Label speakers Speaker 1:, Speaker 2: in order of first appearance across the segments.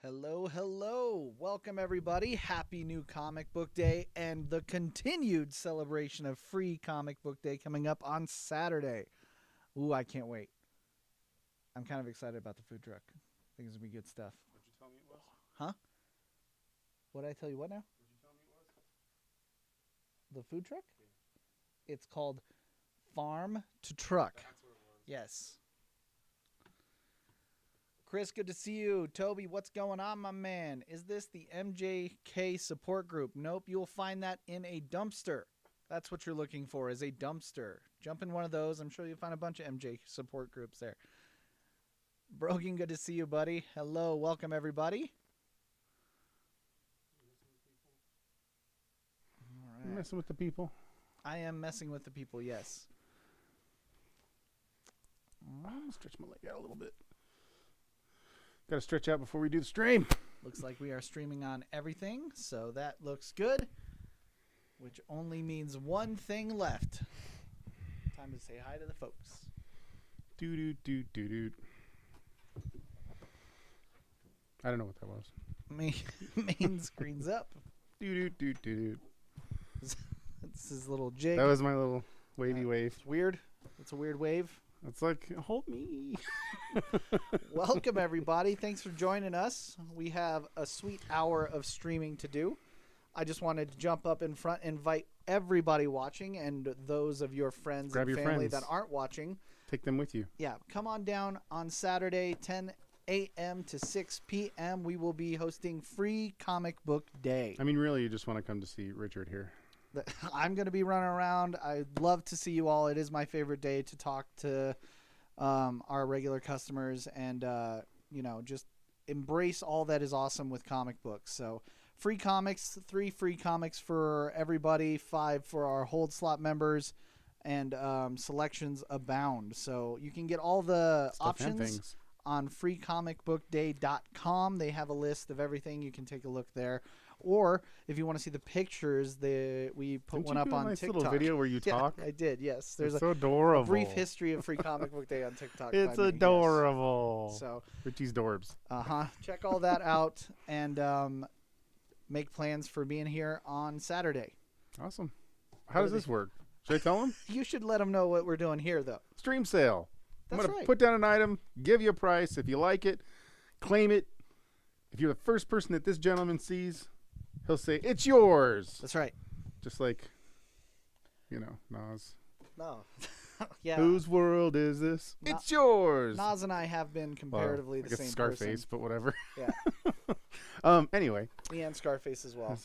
Speaker 1: Hello, hello. Welcome, everybody. Happy new comic book day and the continued celebration of free comic book day coming up on Saturday. Ooh, I can't wait. I'm kind of excited about the food truck. I think it's going to be good stuff.
Speaker 2: What'd you tell me it was?
Speaker 1: Huh? What did I tell you what now?
Speaker 2: What'd you tell me it was?
Speaker 1: The food truck? Yeah. It's called Farm to Truck.
Speaker 2: That's what it was.
Speaker 1: Yes. Chris, good to see you. Toby, what's going on, my man? Is this the MJK support group? Nope, you'll find that in a dumpster. That's what you're looking for, is a dumpster. Jump in one of those. I'm sure you'll find a bunch of MJ support groups there. Brogan, good to see you, buddy. Hello, welcome, everybody. All
Speaker 2: You
Speaker 1: right.
Speaker 2: messing with the people?
Speaker 1: I am messing with the people, yes.
Speaker 2: I'm gonna stretch my leg out a little bit. Got to stretch out before we do the stream.
Speaker 1: Looks like we are streaming on everything, so that looks good. Which only means one thing left. Time to say hi to the folks.
Speaker 2: Doo doo doo doo doo. I don't know what that was.
Speaker 1: Main screen's up.
Speaker 2: Doo doo doo doo doo.
Speaker 1: It's his little jig.
Speaker 2: That was my little wavy wave.
Speaker 1: It's weird. It's a weird wave.
Speaker 2: It's like, hold me.
Speaker 1: Welcome, everybody. Thanks for joining us. We have a sweet hour of streaming to do. I just wanted to jump up in front, invite everybody watching and those of your friends
Speaker 2: Grab
Speaker 1: and
Speaker 2: your
Speaker 1: family
Speaker 2: friends.
Speaker 1: that aren't watching.
Speaker 2: Take them with you.
Speaker 1: Yeah, come on down on Saturday, 10 a.m. to 6 p.m. We will be hosting Free Comic Book Day.
Speaker 2: I mean, really, you just want to come to see Richard here.
Speaker 1: I'm going to be running around. I'd love to see you all. It is my favorite day to talk to our regular customers and, just embrace all that is awesome with comic books. So free comics, 3 free comics for everybody, 5 for our hold slot members, and selections abound. So you can get all the
Speaker 2: Stuff and
Speaker 1: options
Speaker 2: things.
Speaker 1: on freecomicbookday.com. They have a list of everything. You can take a look there. Or if you want to see the pictures, we put
Speaker 2: Didn't
Speaker 1: one
Speaker 2: you
Speaker 1: up
Speaker 2: do a
Speaker 1: on
Speaker 2: nice
Speaker 1: TikTok.
Speaker 2: little video where you
Speaker 1: Yeah,
Speaker 2: talk?
Speaker 1: I did, yes. There's
Speaker 2: It's
Speaker 1: a
Speaker 2: so adorable.
Speaker 1: brief history of Free Comic Book Day on TikTok.
Speaker 2: It's
Speaker 1: by me, yes.
Speaker 2: adorable.
Speaker 1: So,
Speaker 2: Richie's Dorbs.
Speaker 1: check all that out and make plans for being here on Saturday.
Speaker 2: Awesome. How does this work? Should I tell him?
Speaker 1: You should let them know what we're doing here, though.
Speaker 2: Stream sale.
Speaker 1: That's
Speaker 2: I'm going
Speaker 1: right.
Speaker 2: to put down an item, give you a price. If you like it, claim it. If you're the first person that this gentleman sees, he'll say, it's yours.
Speaker 1: That's right.
Speaker 2: Just like, Nas.
Speaker 1: No. Yeah.
Speaker 2: Whose world is this?
Speaker 1: Na-
Speaker 2: It's yours.
Speaker 1: Nas and I have been comparatively
Speaker 2: I
Speaker 1: the
Speaker 2: guess
Speaker 1: same
Speaker 2: Scarface, but whatever.
Speaker 1: person.
Speaker 2: Anyway.
Speaker 1: Yeah. And Scarface as well.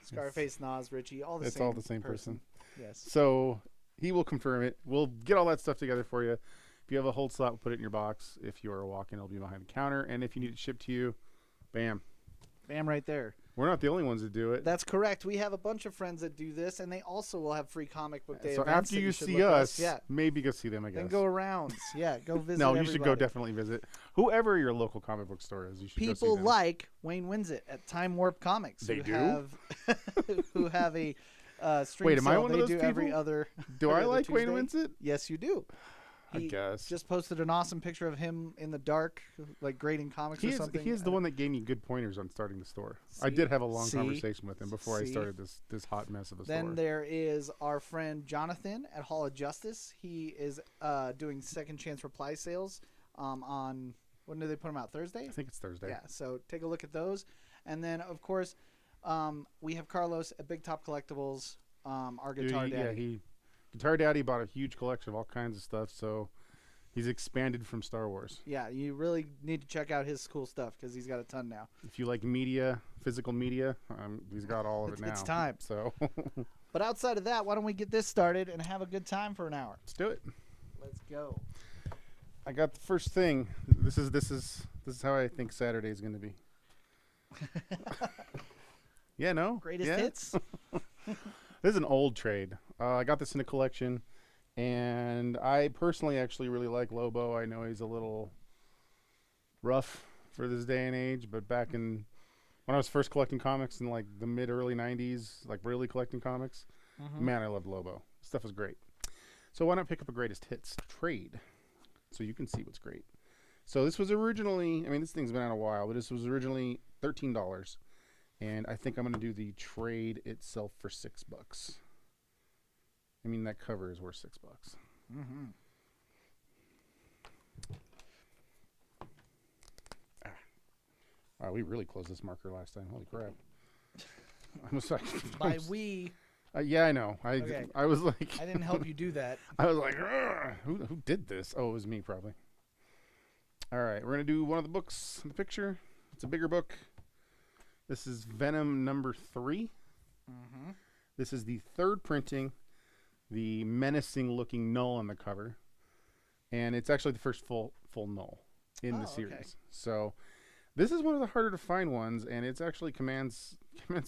Speaker 1: Scarface, Nas, Richie, all the
Speaker 2: It's
Speaker 1: same
Speaker 2: all the same person.
Speaker 1: Yes.
Speaker 2: So he will confirm it. We'll get all that stuff together for you. If you have a hold slot, we'll put it in your box. If you are a walk-in, it'll be behind the counter. And if you need it shipped to you, bam.
Speaker 1: Bam, right there.
Speaker 2: We're not the only ones that do it.
Speaker 1: That's correct. We have a bunch of friends that do this, and they also will have free comic book day
Speaker 2: So
Speaker 1: events
Speaker 2: after
Speaker 1: that
Speaker 2: you
Speaker 1: should
Speaker 2: see
Speaker 1: look
Speaker 2: us,
Speaker 1: yeah,
Speaker 2: maybe go see them, I guess.
Speaker 1: then go around. Yeah, go visit.
Speaker 2: No, you should go
Speaker 1: everybody.
Speaker 2: definitely visit. Whoever your local comic book store is, you should go see
Speaker 1: People
Speaker 2: them.
Speaker 1: like Wayne Winsett at Time Warp Comics.
Speaker 2: They
Speaker 1: who
Speaker 2: do?
Speaker 1: Have, who have a stream
Speaker 2: Wait, am I
Speaker 1: sale
Speaker 2: one of
Speaker 1: they
Speaker 2: those
Speaker 1: do every
Speaker 2: people?
Speaker 1: other
Speaker 2: Do
Speaker 1: every
Speaker 2: I
Speaker 1: other
Speaker 2: like Wayne
Speaker 1: Tuesday.
Speaker 2: Winsett?
Speaker 1: Yes, you do.
Speaker 2: I
Speaker 1: He
Speaker 2: guess.
Speaker 1: just posted an awesome picture of him in the dark, like grading comics or something.
Speaker 2: He is the one that gave me good pointers on starting the store. I
Speaker 1: See?
Speaker 2: did have a long
Speaker 1: See?
Speaker 2: conversation with him before I
Speaker 1: See?
Speaker 2: started this hot mess of a store.
Speaker 1: Then there is our friend Jonathan at Hall of Justice. He is doing second chance reply sales on, when do they put them out? Thursday?
Speaker 2: I think it's Thursday.
Speaker 1: Yeah, so take a look at those. And then, of course, we have Carlos at Big Top Collectibles, our Guitar Daddy.
Speaker 2: Guitar Daddy bought a huge collection of all kinds of stuff, so he's expanded from Star Wars.
Speaker 1: Yeah, you really need to check out his cool stuff because he's got a ton now.
Speaker 2: If you like media, physical media, he's got all of it now.
Speaker 1: It's time.
Speaker 2: So
Speaker 1: But outside of that, why don't we get this started and have a good time for an hour?
Speaker 2: let's do it.
Speaker 1: Let's go.
Speaker 2: I got the first thing. This is how I think Saturday is going to be. Yeah, no?
Speaker 1: Greatest
Speaker 2: Yeah?
Speaker 1: hits?
Speaker 2: This is an old trade. I got this in a collection, and I personally actually really like Lobo. I know he's a little rough for this day and age, but back in when I was first collecting comics in like the mid-early 90s, like really collecting comics, man, I loved Lobo. Stuff was great. So why not pick up a greatest hits trade so you can see what's great. So this was originally, I mean, this thing's been out a while, but this was originally $13. And I think I'm going to do the trade itself for $6. I mean, that cover is worth $6.
Speaker 1: Mm-hmm.
Speaker 2: Wow, we really closed this marker last time. Holy crap. I was like,
Speaker 1: By we,
Speaker 2: yeah, I know.
Speaker 1: Okay.
Speaker 2: I was like,
Speaker 1: I didn't help you do that.
Speaker 2: I was like, who did this? Oh, it was me probably. All right, we're going to do one of the books in the picture. It's a bigger book. This is Venom number 3.
Speaker 1: Mm-hmm.
Speaker 2: This is the third printing, the menacing looking Null on the cover. And it's actually the first full Null in the series.
Speaker 1: Okay.
Speaker 2: So this is one of the harder to find ones, and it's actually commands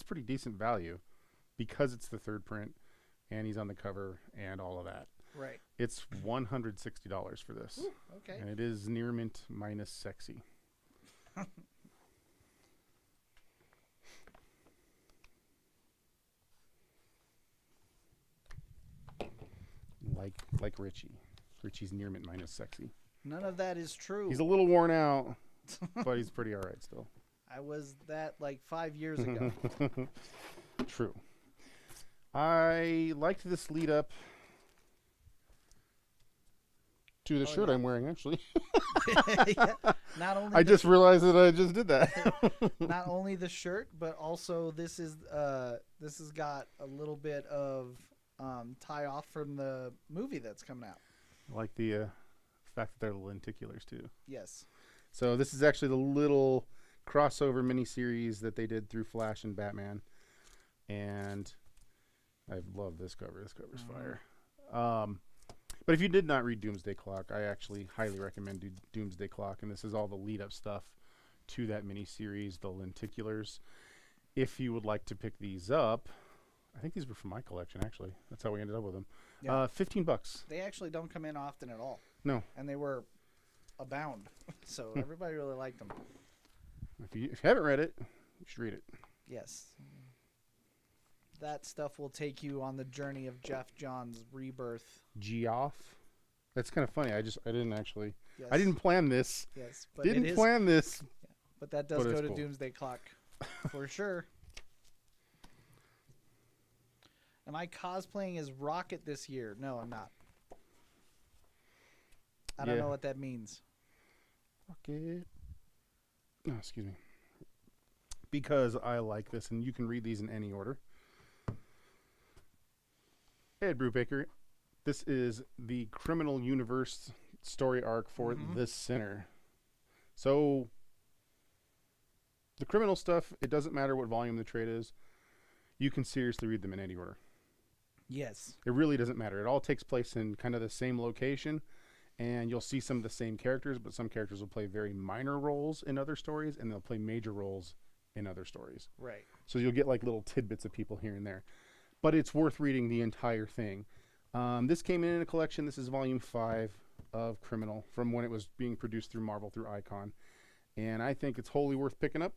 Speaker 2: pretty decent value because it's the third print and he's on the cover and all of that.
Speaker 1: Right.
Speaker 2: It's $160 for this.
Speaker 1: Ooh, okay.
Speaker 2: And it is near mint minus sexy. like Richie. Richie's near mint minus sexy.
Speaker 1: None of that is true.
Speaker 2: He's a little worn out, but he's pretty all right still.
Speaker 1: I was that like 5 years ago.
Speaker 2: True. I liked this lead up to the shirt I'm wearing, actually.
Speaker 1: Yeah. Not only
Speaker 2: I just realized that I just did that.
Speaker 1: not only the shirt, but also this has got a little bit of tie off from the movie that's coming out.
Speaker 2: I like the fact that they're lenticulars too.
Speaker 1: Yes.
Speaker 2: So this is actually the little crossover miniseries that they did through Flash and Batman, and I love this cover. This cover's fire. But if you did not read Doomsday Clock, I actually highly recommend Doomsday Clock, and this is all the lead-up stuff to that miniseries, the lenticulars. If you would like to pick these up, I think these were from my collection, actually. That's how we ended up with them.
Speaker 1: Yeah.
Speaker 2: $15.
Speaker 1: They actually don't come in often at all.
Speaker 2: No.
Speaker 1: And they were abound. So everybody really liked them.
Speaker 2: If you haven't read it, you should read it.
Speaker 1: Yes. That stuff will take you on the journey of Jeff Johns' rebirth.
Speaker 2: Geoff. That's kind of funny. I didn't actually.
Speaker 1: Yes.
Speaker 2: I didn't plan this.
Speaker 1: Yes, but
Speaker 2: Didn't plan this.
Speaker 1: Yeah, but that does
Speaker 2: But
Speaker 1: go
Speaker 2: it's
Speaker 1: to
Speaker 2: cool.
Speaker 1: Doomsday Clock for sure. Am I cosplaying as Rocket this year? No, I'm not. I don't
Speaker 2: Yeah.
Speaker 1: know what that means.
Speaker 2: Rocket. Oh, excuse me. Because I like this, and you can read these in any order. Ed Brubaker, this is the Criminal Universe story arc for The Sinner. So, the criminal stuff, it doesn't matter what volume the trade is. You can seriously read them in any order.
Speaker 1: Yes.
Speaker 2: It really doesn't matter. It all takes place in kind of the same location, and you'll see some of the same characters, but some characters will play very minor roles in other stories, and they'll play major roles in other stories.
Speaker 1: Right.
Speaker 2: So you'll get like little tidbits of people here and there. But it's worth reading the entire thing. This came in a collection. This is volume 5 of Criminal from when it was being produced through Marvel, through Icon. And I think it's wholly worth picking up.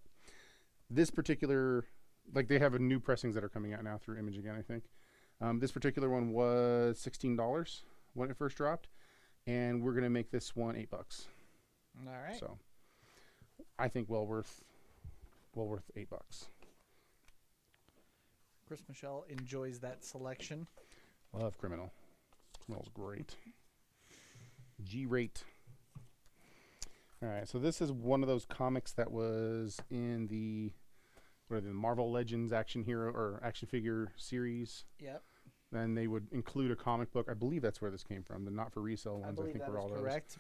Speaker 2: This particular, like they have a new pressings that are coming out now through Image again, I think. This particular one was $16 when it first dropped. And we're going to make this one $8.
Speaker 1: All right.
Speaker 2: So I think well worth $8.
Speaker 1: Chris Michelle enjoys that selection.
Speaker 2: Love Criminal. Criminal's great. G-rate. All right, so this is one of those comics that was in the Marvel Legends action hero or action figure series.
Speaker 1: Yep.
Speaker 2: Then they would include a comic book. I believe that's where this came from. The not for resale ones, I,
Speaker 1: believe
Speaker 2: think
Speaker 1: that
Speaker 2: were
Speaker 1: is
Speaker 2: all
Speaker 1: correct.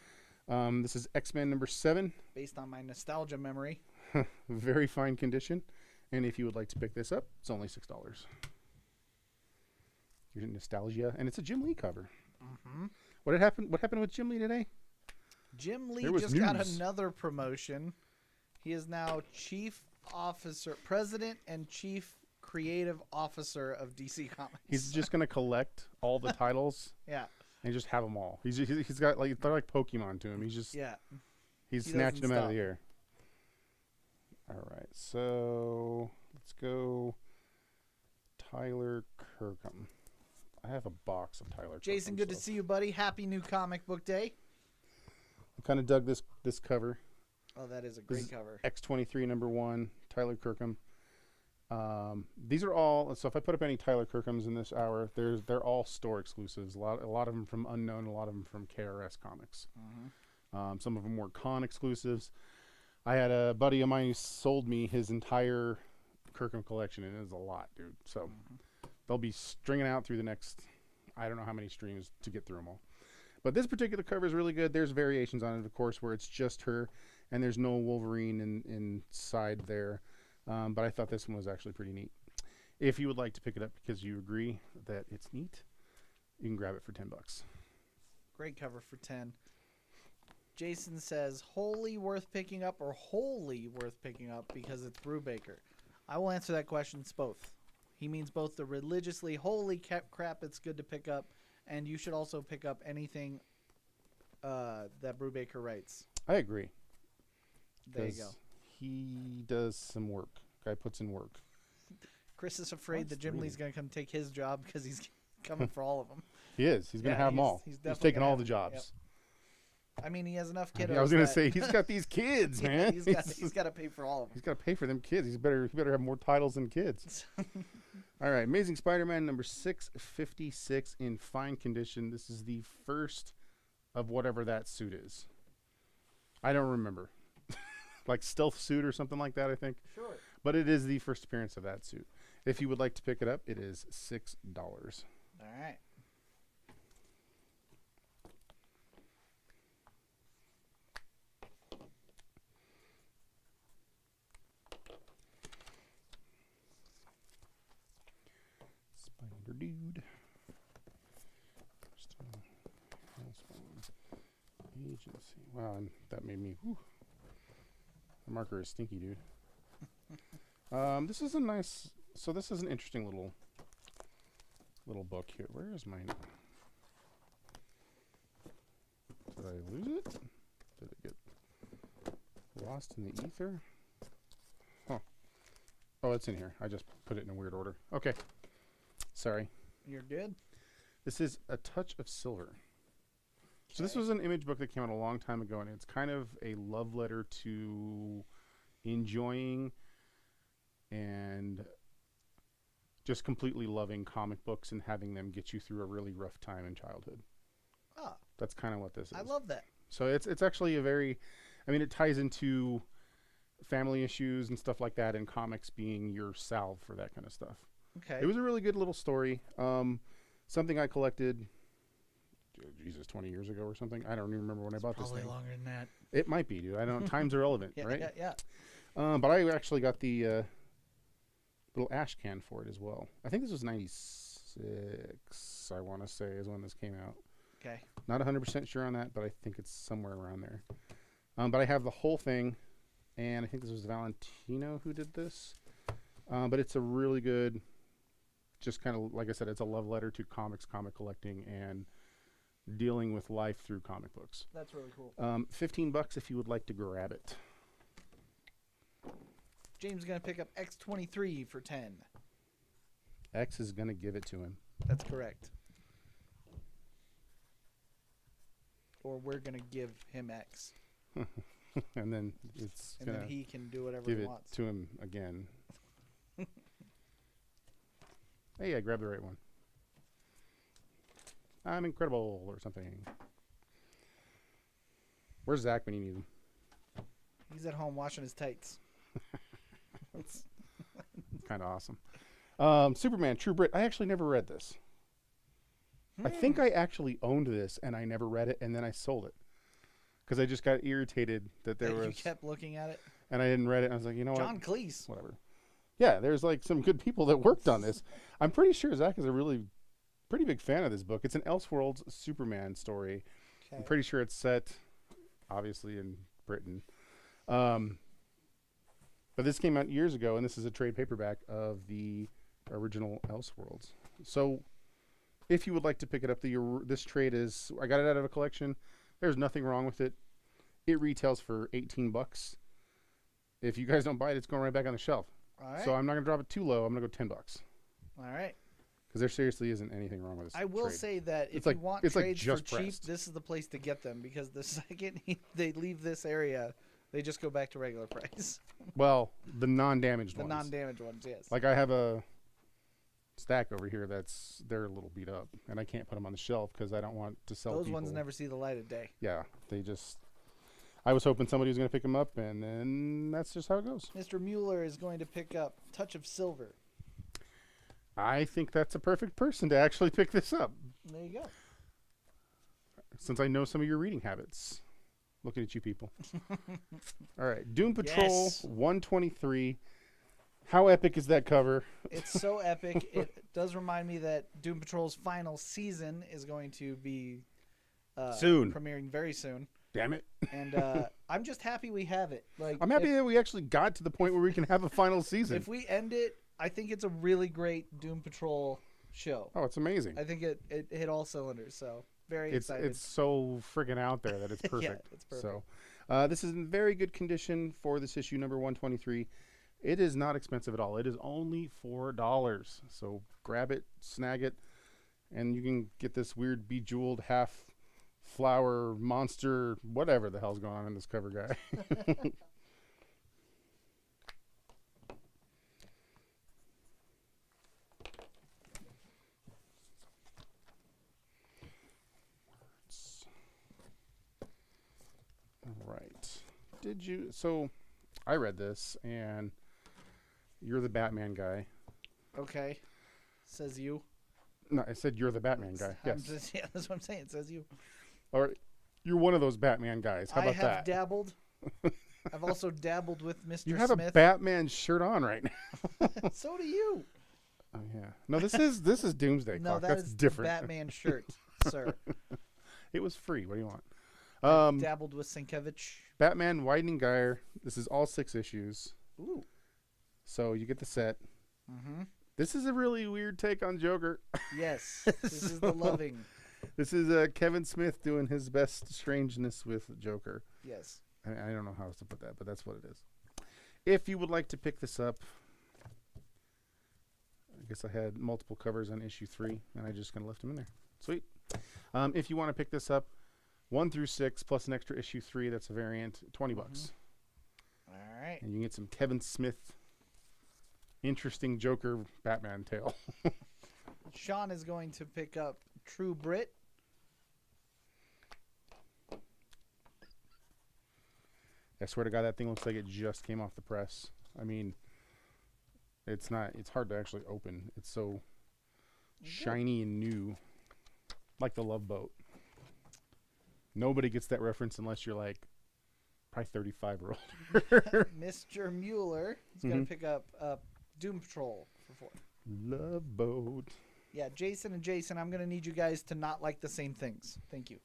Speaker 2: those. This is X-Men number 7.
Speaker 1: Based on my nostalgia memory.
Speaker 2: Very fine condition. And if you would like to pick this up, it's only $6. You're in nostalgia, and it's a Jim Lee cover.
Speaker 1: Mm-hmm.
Speaker 2: What happened with Jim Lee today?
Speaker 1: Jim Lee
Speaker 2: There was
Speaker 1: just got
Speaker 2: news.
Speaker 1: another promotion. He is now president and chief creative officer of DC Comics.
Speaker 2: He's just gonna collect all the titles
Speaker 1: Yeah.
Speaker 2: and just have them all. He's got like they're like Pokemon to him. He's just
Speaker 1: Yeah.
Speaker 2: he's
Speaker 1: He
Speaker 2: snatching
Speaker 1: doesn't
Speaker 2: them out of
Speaker 1: stop.
Speaker 2: the air. All right, so let's go. Tyler Kirkham. I have a box of Tyler.
Speaker 1: Jason,
Speaker 2: Kirkham
Speaker 1: good to
Speaker 2: stuff.
Speaker 1: see you, buddy. Happy new comic book day.
Speaker 2: Kind of dug this cover.
Speaker 1: Oh, that is a
Speaker 2: This
Speaker 1: great
Speaker 2: is
Speaker 1: cover.
Speaker 2: X23 #1, Tyler Kirkham. These are all. So if I put up any Tyler Kirkhams in this hour, they're all store exclusives. A lot of them from Unknown, a lot of them from KRS Comics. Some of them were con exclusives. I had a buddy of mine who sold me his entire Kirkham collection, and it is a lot, dude. So they'll be stringing out through the next, I don't know how many streams to get through them all. But this particular cover is really good. There's variations on it, of course, where it's just her, and there's no Wolverine inside there. But I thought this one was actually pretty neat. If you would like to pick it up because you agree that it's neat, you can grab it for $10.
Speaker 1: Great cover for 10. Jason says, wholly worth picking up or wholly worth picking up because it's Brubaker. I will answer that question. It's both. He means both the religiously holy crap it's good to pick up, and you should also pick up anything that Brubaker writes.
Speaker 2: I agree.
Speaker 1: There you go.
Speaker 2: He does some work. Guy puts in work.
Speaker 1: Chris is afraid that Jim Lee's going to come take his job because he's coming for all of them.
Speaker 2: He is. He's going to have them all. He's taking all the jobs.
Speaker 1: Yep. I mean, he has enough kiddos.
Speaker 2: I was going to say, he's got these kids, man.
Speaker 1: He's got to pay for all of them.
Speaker 2: He's got to pay for them kids. He better have more titles than kids. All right. Amazing Spider-Man number 656 in fine condition. This is the first of whatever that suit is. I don't remember. Like stealth suit or something like that, I think.
Speaker 1: Sure.
Speaker 2: But it is the first appearance of that suit. If you would like to pick it up, it is $6.
Speaker 1: All right.
Speaker 2: Spider Dude. Agency. Wow, and that made me. Whew. The marker is stinky, dude. This is a nice. So this is an interesting little book here. Where is mine? Did I lose it? Did it get lost in the ether? Huh. Oh, it's in here. I just put it in a weird order. Okay. Sorry.
Speaker 1: You're good.
Speaker 2: This is A Touch of Silver. So this was an image book that came out a long time ago, and it's kind of a love letter to enjoying and just completely loving comic books and having them get you through a really rough time in childhood.
Speaker 1: Oh.
Speaker 2: That's kind of what this is.
Speaker 1: I love that.
Speaker 2: So it's actually a very, I mean, it ties into family issues and stuff like that, and comics being your salve for that kind of stuff.
Speaker 1: Okay.
Speaker 2: It was a really good little story. Something I collected, Jesus, 20 years ago or something. I don't even remember when I bought this thing.
Speaker 1: Probably longer than that.
Speaker 2: It might be, dude. I don't. Times are relevant,
Speaker 1: Yeah,
Speaker 2: right?
Speaker 1: Yeah.
Speaker 2: But I actually got the little ash can for it as well. I think this was 96. I want to say is when this came out.
Speaker 1: Okay.
Speaker 2: Not 100% sure on that, but I think it's somewhere around there. But I have the whole thing, and I think this was Valentino who did this. But it's a really good, just kind of like I said, it's a love letter to comics, comic collecting, and dealing with life through comic books.
Speaker 1: That's really cool.
Speaker 2: $15 if you would like to grab it.
Speaker 1: James is going to pick up X23 for 10.
Speaker 2: X is going to give it to him.
Speaker 1: That's correct. Or we're going to give him X.
Speaker 2: And then it's
Speaker 1: And
Speaker 2: going
Speaker 1: then
Speaker 2: to
Speaker 1: he can do whatever
Speaker 2: give
Speaker 1: he
Speaker 2: it
Speaker 1: wants.
Speaker 2: to him again. Hey, I grabbed the right one. I'm incredible or something. Where's Zach when you need him?
Speaker 1: He's at home washing his tights.
Speaker 2: That's kind of awesome. Superman, True Brit. I actually never read this. I think I actually owned this and I never read it, and then I sold it because I just got irritated that there was.
Speaker 1: You kept looking at it.
Speaker 2: And I didn't read it. And I was like, you know what?
Speaker 1: John Cleese.
Speaker 2: Whatever. Yeah, there's like some good people that worked on this. I'm pretty sure Zach is a really pretty big fan of this book. It's an Elseworlds Superman story.
Speaker 1: Okay.
Speaker 2: I'm pretty sure it's set, obviously, in Britain. But this came out years ago, and this is a trade paperback of the original Elseworlds. So if you would like to pick it up, this trade is, I got it out of a collection. There's nothing wrong with it. It retails for $18. If you guys don't buy it, it's going right back on the shelf.
Speaker 1: All right.
Speaker 2: So I'm not going to drop it too low. I'm going to go $10.
Speaker 1: All right.
Speaker 2: because there seriously isn't anything wrong with this.
Speaker 1: I will
Speaker 2: trade.
Speaker 1: say that if
Speaker 2: It's like-
Speaker 1: you want
Speaker 2: it's like
Speaker 1: trades for
Speaker 2: just
Speaker 1: cheap,
Speaker 2: pressed.
Speaker 1: this is the place to get them because the second they leave this area, they just go back to regular price.
Speaker 2: Well, the non-damaged
Speaker 1: The
Speaker 2: ones.
Speaker 1: non-damaged ones, yes.
Speaker 2: Like I have a stack over here they're a little beat up, and I can't put them on the shelf because I don't want to sell
Speaker 1: Those
Speaker 2: people.
Speaker 1: ones never see the light of day.
Speaker 2: Yeah, they just. I was hoping somebody was going to pick them up, and then that's just how it goes.
Speaker 1: Mr. Mueller is going to pick up Touch of Silver.
Speaker 2: I think that's a perfect person to actually pick this up,
Speaker 1: There you go.
Speaker 2: since I know some of your reading habits. Looking at you people. All right, Doom Patrol
Speaker 1: Yes.
Speaker 2: 123. How epic is that cover?
Speaker 1: It's so epic. It does remind me that Doom Patrol's final season is going to be
Speaker 2: Soon.
Speaker 1: premiering very soon.
Speaker 2: Damn it.
Speaker 1: And I'm just happy we have it. Like,
Speaker 2: I'm happy that we actually got to the point where we can have a final season.
Speaker 1: if we end it, I think it's a really great Doom Patrol show.
Speaker 2: Oh, it's amazing.
Speaker 1: I think it hit all cylinders. So very
Speaker 2: It's
Speaker 1: excited.
Speaker 2: so friggin' out there that it's perfect.
Speaker 1: Yeah, it's perfect.
Speaker 2: So, this is in very good condition for this issue number 123. It is not expensive at all. It is only $4. So grab it, snag it, and you can get this weird bejeweled half flower monster, whatever the hell's going on in this cover guy. All right. Did you? So I read this, and you're the Batman guy.
Speaker 1: Okay. Says you.
Speaker 2: No, I said you're the Batman guy. Yes.
Speaker 1: Yeah, that's what I'm saying. It says you.
Speaker 2: All right. You're one of those Batman guys. How
Speaker 1: I
Speaker 2: about
Speaker 1: have
Speaker 2: that?
Speaker 1: dabbled. I've also dabbled with Mr.
Speaker 2: You have
Speaker 1: Smith.
Speaker 2: a Batman shirt on right now.
Speaker 1: So do you.
Speaker 2: Oh yeah. No, this is Doomsday
Speaker 1: No,
Speaker 2: Clock.
Speaker 1: that
Speaker 2: That's
Speaker 1: is
Speaker 2: different.
Speaker 1: Batman shirt, sir.
Speaker 2: It was free. What do you want?
Speaker 1: Dabbled with Sienkiewicz.
Speaker 2: Batman Widening Gyre. This is all 6 issues.
Speaker 1: Ooh.
Speaker 2: So you get the set.
Speaker 1: Mm-hmm.
Speaker 2: This is a really weird take on Joker.
Speaker 1: Yes. This is the loving.
Speaker 2: This is Kevin Smith doing his best strangeness with Joker.
Speaker 1: Yes.
Speaker 2: I don't know how else to put that, but that's what it is. If you would like to pick this up, I guess I had multiple covers on issue 3, and I just kind of left them in there. Sweet. If you want to pick this up, 1 through 6 plus an extra issue 3, that's a variant, $20.
Speaker 1: All right.
Speaker 2: And you can get some Kevin Smith, interesting Joker Batman tale.
Speaker 1: Sean is going to pick up True Brit.
Speaker 2: I swear to God, that thing looks like it just came off the press. I mean, it's hard to actually open. It's so shiny and new, like the Love Boat. Nobody gets that reference unless you're like probably 35 or older.
Speaker 1: Mr. Mueller is going to pick up Doom Patrol for 4.
Speaker 2: Love Boat.
Speaker 1: Yeah, Jason and Jason, I'm going to need you guys to not like the same things. Thank you.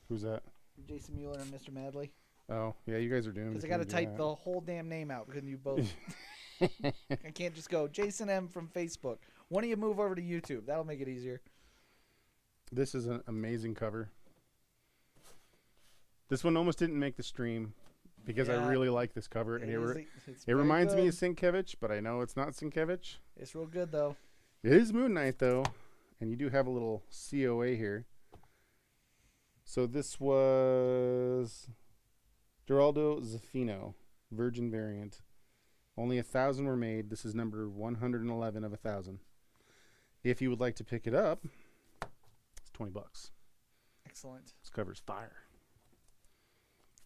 Speaker 2: Who's that?
Speaker 1: Jason Mueller and Mr. Madley.
Speaker 2: Oh, yeah, you guys are doomed.
Speaker 1: Because I
Speaker 2: if
Speaker 1: got to
Speaker 2: you do
Speaker 1: type
Speaker 2: that.
Speaker 1: the whole damn name out because you both. I can't just go Jason M from Facebook. Why don't you move over to YouTube? That'll make it easier.
Speaker 2: This is an amazing cover. This one almost didn't make the stream because I
Speaker 1: Yeah.
Speaker 2: really like this cover. And
Speaker 1: It's
Speaker 2: it
Speaker 1: very
Speaker 2: reminds me
Speaker 1: good.
Speaker 2: of Sienkiewicz, but I know it's not Sienkiewicz.
Speaker 1: It's real good though.
Speaker 2: It is Moon Knight, though, and you do have a little COA here. So this was Geraldo Zaffino, Virgin variant. Only 1,000 were made. This is number 111 of 1,000. If you would like to pick it up, it's $20.
Speaker 1: Excellent.
Speaker 2: This cover's fire.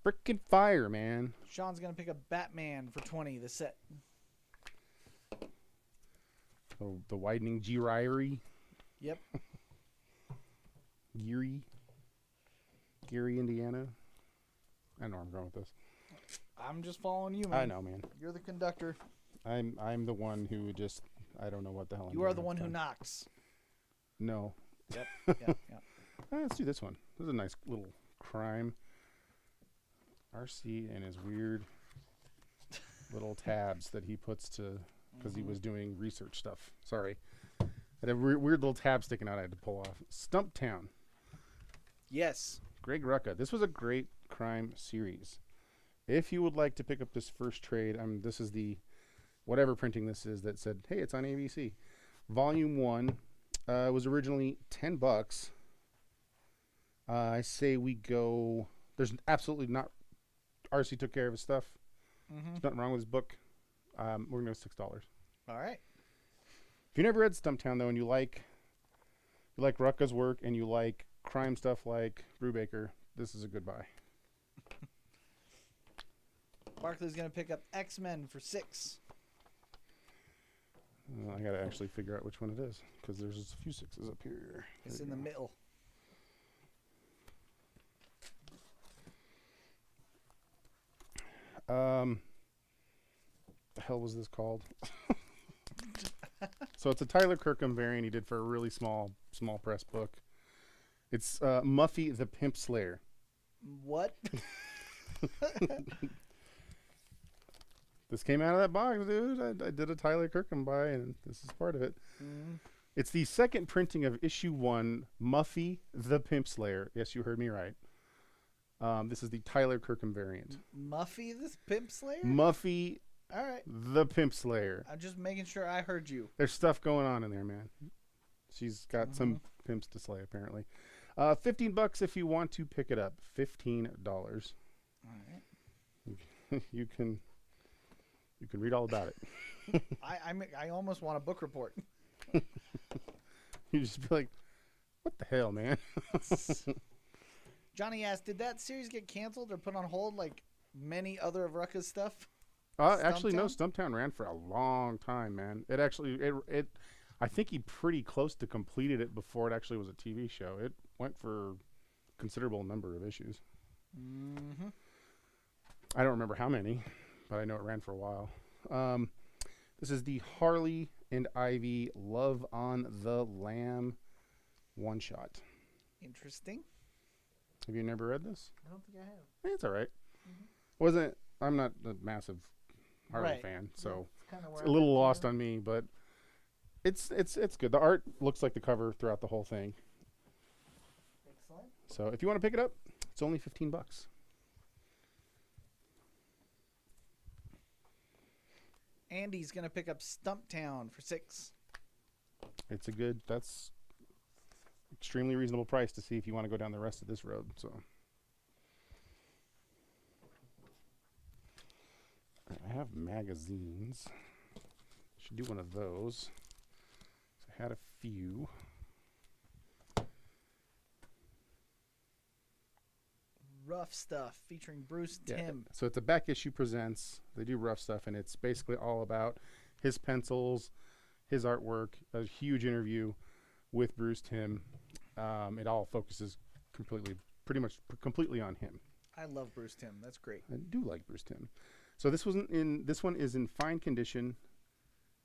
Speaker 2: Frickin' fire, man.
Speaker 1: Sean's gonna pick up Batman for 20. The set.
Speaker 2: Oh, the widening Giri.
Speaker 1: Yep.
Speaker 2: Gary, Indiana. I know where I'm going with this.
Speaker 1: I'm just following you, man.
Speaker 2: I know, man.
Speaker 1: You're the conductor.
Speaker 2: I'm the one who just I don't know what the hell I'm
Speaker 1: You
Speaker 2: doing
Speaker 1: are the
Speaker 2: half
Speaker 1: one who
Speaker 2: time.
Speaker 1: knocks.
Speaker 2: No.
Speaker 1: Yep. Yeah.
Speaker 2: Let's do this one. This is a nice little crime. RC and his weird little tabs that he puts to because he was doing research stuff. Sorry. I had a weird little tab sticking out I had to pull off. Stumptown.
Speaker 1: Yes.
Speaker 2: Greg Rucka. This was a great crime series. If you would like to pick up this first trade, this is the whatever printing this is that said, hey, it's on ABC. Volume 1. was originally $10. I say we go. There's absolutely not. RC took care of his stuff. There's nothing wrong with his book. We're gonna go $6.
Speaker 1: All right.
Speaker 2: If you never read Stumptown though, and you like Rucka's work, and you like crime stuff like Brubaker, this is a good buy.
Speaker 1: Barkley's gonna pick up X-Men for $6.
Speaker 2: I gotta actually figure out which one it is because there's a few sixes up here.
Speaker 1: It's in the middle.
Speaker 2: The hell was this called? So it's a Tyler Kirkham variant he did for a really small press book. It's Muffy the Pimp Slayer.
Speaker 1: What?
Speaker 2: This came out of that box, dude. I did a Tyler Kirkham buy, and this is part of it. It's the second printing of issue 1, Muffy the Pimp Slayer. Yes, you heard me right. This is the Tyler Kirkham variant.
Speaker 1: Muffy the Pimp Slayer?
Speaker 2: Muffy
Speaker 1: All right.
Speaker 2: the Pimp Slayer.
Speaker 1: I'm just making sure I heard you.
Speaker 2: There's stuff going on in there, man. She's got some pimps to slay, apparently. $15 if you want to pick it up. $15.
Speaker 1: All right.
Speaker 2: You can read all about it.
Speaker 1: I almost want a book report.
Speaker 2: You just be like, what the hell, man?
Speaker 1: Johnny asked, did that series get canceled or put on hold like many other of Rucka's stuff?
Speaker 2: Actually, no. Stumptown ran for a long time, man. It actually, I think he pretty close to completed it before it actually was a TV show. It went for a considerable number of issues. I don't remember how many, but I know it ran for a while. This is the Harley and Ivy Love on the Lam one-shot.
Speaker 1: Interesting.
Speaker 2: Have you never read this?
Speaker 1: I don't think I have.
Speaker 2: It's all right. I'm not a massive Harley fan, so it's a little lost on me, but it's good. The art looks like the cover throughout the whole thing.
Speaker 1: Excellent.
Speaker 2: So if you want to pick it up, it's only $15.
Speaker 1: Andy's gonna pick up Stumptown for $6.
Speaker 2: That's extremely reasonable price to see if you want to go down the rest of this road. So I have magazines. Should do one of those. So I had a few.
Speaker 1: Rough Stuff featuring Bruce Timm.
Speaker 2: So it's a back issue presents. They do rough stuff, and it's basically all about his pencils, his artwork, a huge interview with Bruce Timm. It all focuses pretty much completely on him.
Speaker 1: I love Bruce Timm. That's great.
Speaker 2: I do like Bruce Timm. So this one is in fine condition,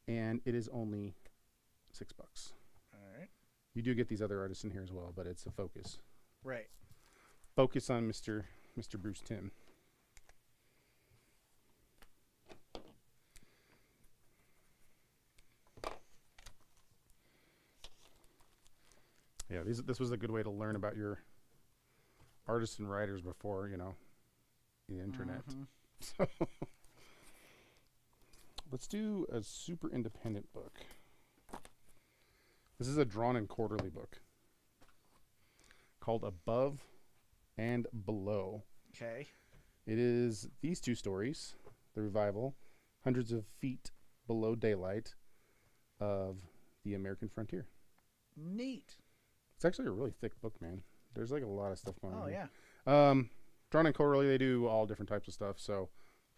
Speaker 2: and it is only $6.
Speaker 1: All right.
Speaker 2: You do get these other artists in here as well, but it's a focus.
Speaker 1: Right.
Speaker 2: Focus on Mr. Bruce Timm. Yeah, this was a good way to learn about your artists and writers before, the internet. So let's do a super independent book. This is a drawn and quarterly book called Above and Below.
Speaker 1: Okay.
Speaker 2: It is these two stories, the revival, Hundreds of Feet Below Daylight, of the American frontier.
Speaker 1: Neat.
Speaker 2: It's actually a really thick book, man. There's like a lot of stuff going on.
Speaker 1: Oh, yeah.
Speaker 2: Drawn and quarterly, they do all different types of stuff. So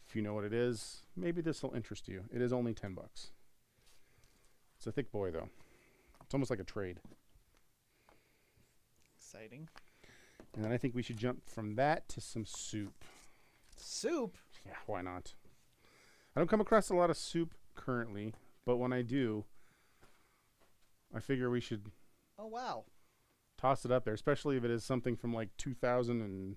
Speaker 2: if you know what it is, maybe this will interest you. It is only $10. It's a thick boy, though. It's almost like a trade.
Speaker 1: Exciting.
Speaker 2: And then I think we should jump from that to some soup.
Speaker 1: Soup?
Speaker 2: Yeah, why not? I don't come across a lot of soup currently, but when I do, I figure we should
Speaker 1: Oh, wow.
Speaker 2: toss it up there, especially if it is something from like 2000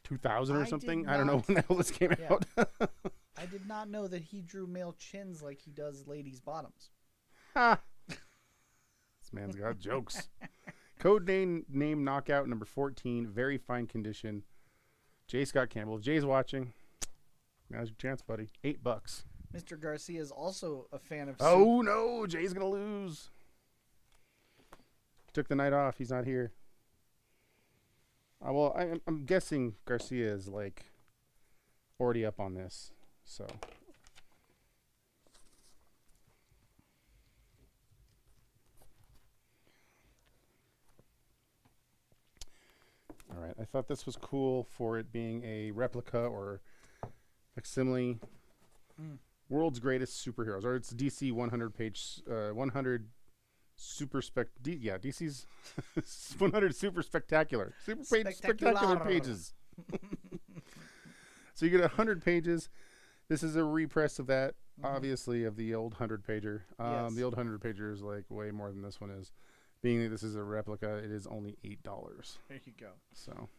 Speaker 2: or something. I don't know when the hell this came out.
Speaker 1: I did not know that he drew male chins like he does ladies' bottoms.
Speaker 2: Ha! This man's got jokes. Code name Knockout number 14, very fine condition. J. Scott Campbell. If Jay's watching, now's your chance, buddy. $8.
Speaker 1: Mr. Garcia is also a fan of soup.
Speaker 2: Oh no, Jay's gonna lose. Took the night off. He's not here. Well, I'm guessing Garcia is like already up on this. So. All right. I thought this was cool for it being a replica or facsimile. World's Greatest Superheroes, or it's DC 100 page 100 super DC's 100 super spectacular spectacular pages. So you get 100 pages. This is a repress of that, obviously, of the old 100 pager.
Speaker 1: Yes.
Speaker 2: The old 100 pager is like way more than this one is. Being that this is a replica, it is only $8.
Speaker 1: There you go.
Speaker 2: So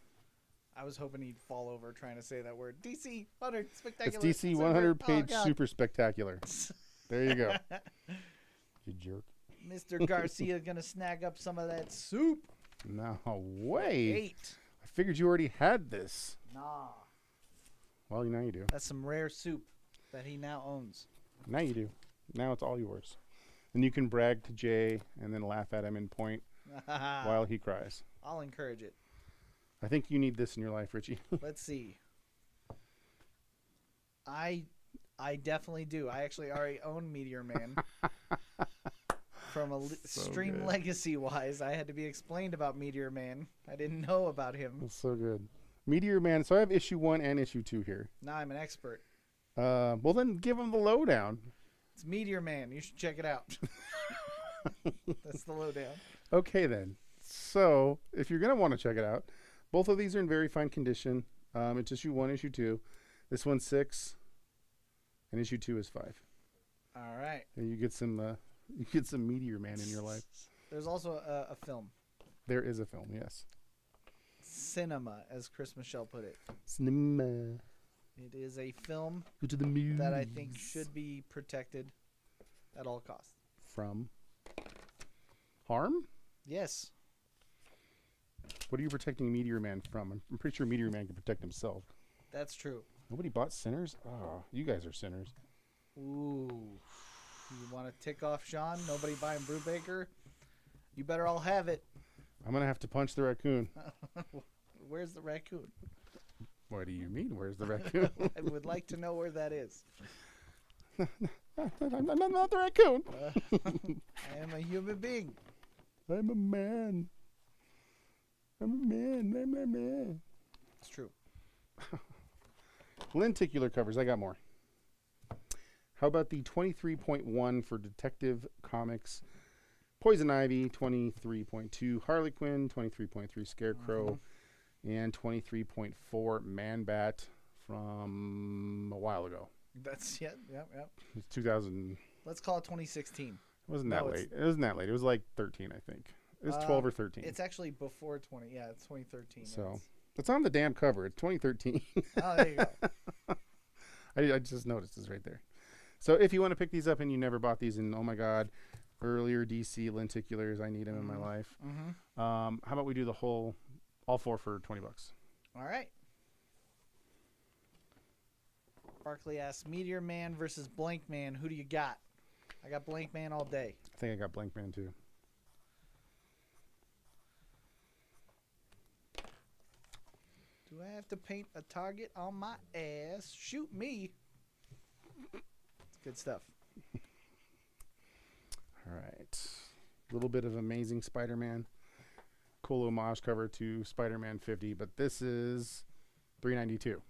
Speaker 1: I was hoping he'd fall over trying to say that word. DC 100 spectacular.
Speaker 2: it's DC 100 page super spectacular. There you go. You jerk.
Speaker 1: Mr. Garcia gonna snag up some of that soup.
Speaker 2: No way.
Speaker 1: 8.
Speaker 2: I figured you already had this.
Speaker 1: Nah.
Speaker 2: Well, now you do.
Speaker 1: That's some rare soup that he now owns.
Speaker 2: Now you do. Now it's all yours. And you can brag to Jay and then laugh at him and point while he cries.
Speaker 1: I'll encourage it.
Speaker 2: I think you need this in your life, Richie.
Speaker 1: Let's see. I definitely do. I actually already own Meteor Man. From a stream
Speaker 2: good.
Speaker 1: legacy wise, I had to be explained about Meteor Man. I didn't know about him.
Speaker 2: That's so good. Meteor Man. So I have issue 1 and issue 2 here.
Speaker 1: Now I'm an expert.
Speaker 2: Well, then give him the lowdown.
Speaker 1: It's Meteor Man. You should check it out. That's the lowdown.
Speaker 2: Okay, then. So if you're going to want to check it out, both of these are in very fine condition. It's issue 1, issue 2. This one's 6, and issue 2 is 5.
Speaker 1: All right.
Speaker 2: And you get some Meteor Man in your life.
Speaker 1: There's also a film.
Speaker 2: There is a film, yes.
Speaker 1: Cinema, as Chris Michelle put it.
Speaker 2: Cinema.
Speaker 1: It is a film
Speaker 2: Go to the movies.
Speaker 1: that I think should be protected at all costs.
Speaker 2: From harm?
Speaker 1: Yes.
Speaker 2: What are you protecting Meteor Man from? I'm pretty sure Meteor Man can protect himself.
Speaker 1: That's true.
Speaker 2: Nobody bought Sinners? Oh, you guys are sinners.
Speaker 1: Ooh. You want to tick off Sean? Nobody buying Brubaker? You better all have it.
Speaker 2: I'm going to have to punch the raccoon.
Speaker 1: Where's the raccoon?
Speaker 2: What do you mean, where's the raccoon?
Speaker 1: I would like to know where that is.
Speaker 2: I'm not the raccoon.
Speaker 1: I am a human being.
Speaker 2: I'm a man. I'm a man.
Speaker 1: It's true.
Speaker 2: Lenticular covers. I got more. How about the 23.1 for Detective Comics? Poison Ivy, 23.2 Harley Quinn, 23.3 Scarecrow, and 23.4 Man Bat from a while ago.
Speaker 1: That's yep.
Speaker 2: It's 2000.
Speaker 1: Let's call it 2016.
Speaker 2: It wasn't that late. It wasn't that late. It was like 13, I think. It was 12 or 13.
Speaker 1: It's actually before 20. Yeah, it's 2013.
Speaker 2: So it's on the damn cover. It's 2013.
Speaker 1: Oh, there you go.
Speaker 2: I just noticed this right there. So if you want to pick these up and you never bought these, and oh my God, earlier DC lenticulars, I need them in my life. How about we do the all 4 for $20?
Speaker 1: All right. Barkley asks, Meteor Man versus Blank Man. Who do you got? I got Blank Man all day.
Speaker 2: I think I got Blank Man too.
Speaker 1: Do I have to paint a target on my ass? Shoot me. It's good stuff.
Speaker 2: All right. A little bit of Amazing Spider-Man. Cool homage cover to Spider-Man 50, but this is $3.92.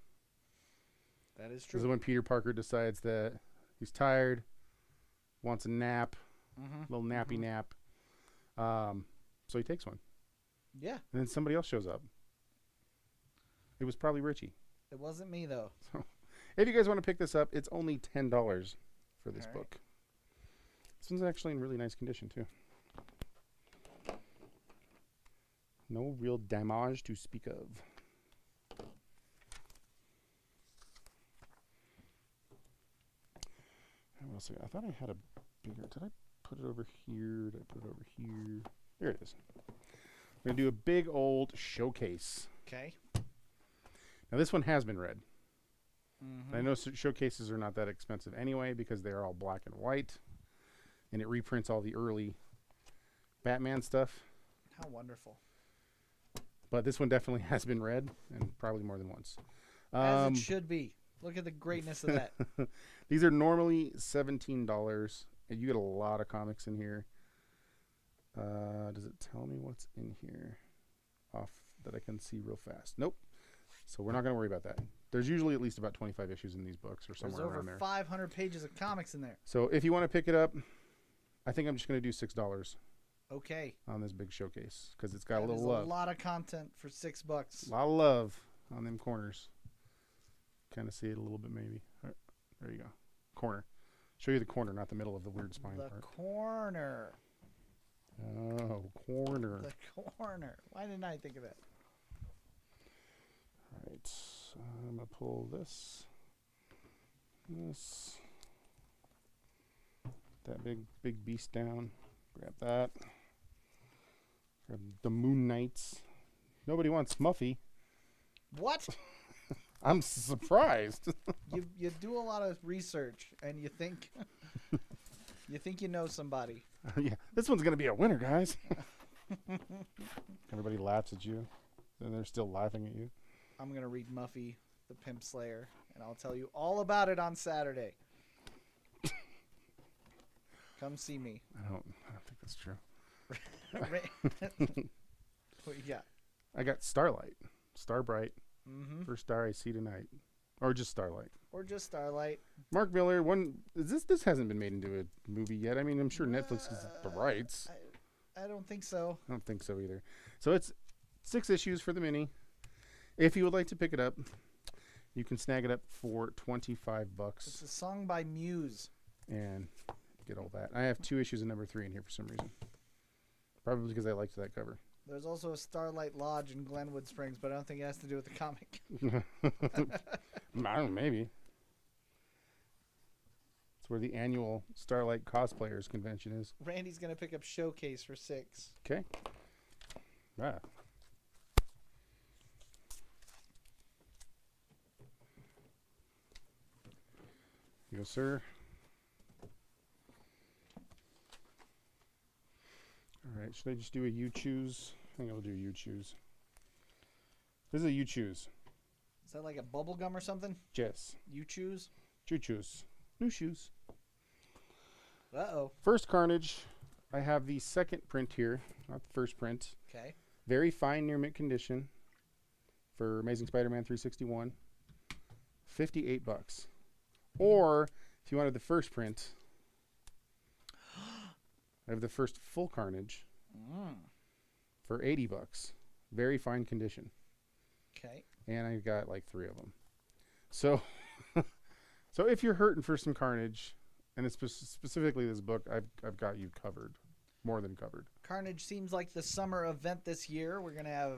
Speaker 1: That is true.
Speaker 2: This is when Peter Parker decides that he's tired, wants a nap, little nappy nap. So he takes one.
Speaker 1: Yeah.
Speaker 2: And then somebody else shows up. It was probably Richie.
Speaker 1: It wasn't me, though.
Speaker 2: So if you guys want to pick this up, it's only $10 for this book. This one's actually in really nice condition, too. No real damage to speak of. What else? I thought I had a bigger. Did I put it over here? Did I put it over here? There it is. We're going to do a big old showcase.
Speaker 1: Okay.
Speaker 2: Now, this one has been read. I know showcases are not that expensive anyway because they're all black and white. And it reprints all the early Batman stuff.
Speaker 1: How wonderful.
Speaker 2: But this one definitely has been read, and probably more than once.
Speaker 1: As it should be. Look at the greatness of that.
Speaker 2: These are normally $17, and you get a lot of comics in here. Does it tell me what's in here off that I can see real fast? Nope. So we're not going to worry about that. There's usually at least about 25 issues in these books or somewhere around there.
Speaker 1: There's over 500 pages of comics in there.
Speaker 2: So if you want to pick it up, I think I'm just going to do $6
Speaker 1: Okay.
Speaker 2: on this big showcase because it's got a
Speaker 1: That
Speaker 2: little
Speaker 1: is
Speaker 2: love.
Speaker 1: a lot of content for $6.
Speaker 2: A lot of love on them corners. Kind of see it a little bit maybe. All right, there you go. Corner. Show you the corner, not the middle of the weird spine
Speaker 1: The
Speaker 2: part.
Speaker 1: corner.
Speaker 2: Oh, corner.
Speaker 1: The corner. Why didn't I think of that?
Speaker 2: All right. I'm going to pull this. This. That big beast down. Grab that. Grab the Moon Knights. Nobody wants Muffy.
Speaker 1: What?
Speaker 2: I'm surprised.
Speaker 1: You do a lot of research and you think you know somebody.
Speaker 2: Yeah, this one's gonna be a winner, guys. Everybody laughs at you, and they're still laughing at you.
Speaker 1: I'm gonna read Muffy, the Pimp Slayer, and I'll tell you all about it on Saturday. Come see me.
Speaker 2: I don't think that's true.
Speaker 1: What you got?
Speaker 2: I got Starlight, Starbright.
Speaker 1: Mm-hmm.
Speaker 2: First star I see tonight, or just Starlight.
Speaker 1: Or just Starlight.
Speaker 2: Mark Miller. This hasn't been made into a movie yet. I mean, I'm sure Netflix has the rights.
Speaker 1: I don't think so.
Speaker 2: I don't think so either. So it's 6 issues for the mini. If you would like to pick it up, you can snag it up for $25
Speaker 1: It's a song by Muse.
Speaker 2: and get all that. I have 2 issues of number 3 in here for some reason. Probably because I liked that cover.
Speaker 1: There's also a Starlight Lodge in Glenwood Springs, but I don't think it has to do with the comic.
Speaker 2: I don't know, maybe. It's where the annual Starlight Cosplayers Convention is.
Speaker 1: Randy's gonna pick up Showcase for $6.
Speaker 2: Okay. Ah. Here you go, sir. All right, should I just do a you choose? I think I'll do a you choose. This is a you choose.
Speaker 1: Is that like a bubble gum or something?
Speaker 2: Yes.
Speaker 1: You choose?
Speaker 2: Choo choose. New shoes.
Speaker 1: Uh-oh.
Speaker 2: First Carnage. I have the second print here, not the first print.
Speaker 1: Okay.
Speaker 2: Very fine near mint condition for Amazing Spider-Man 361. $58. Or if you wanted the first print, I have the first full Carnage for $80. Very fine condition.
Speaker 1: Okay.
Speaker 2: And I got like 3 of them. So so if you're hurting for some Carnage, and it's specifically this book, I've got you covered. More than covered.
Speaker 1: Carnage seems like the summer event this year. We're going to have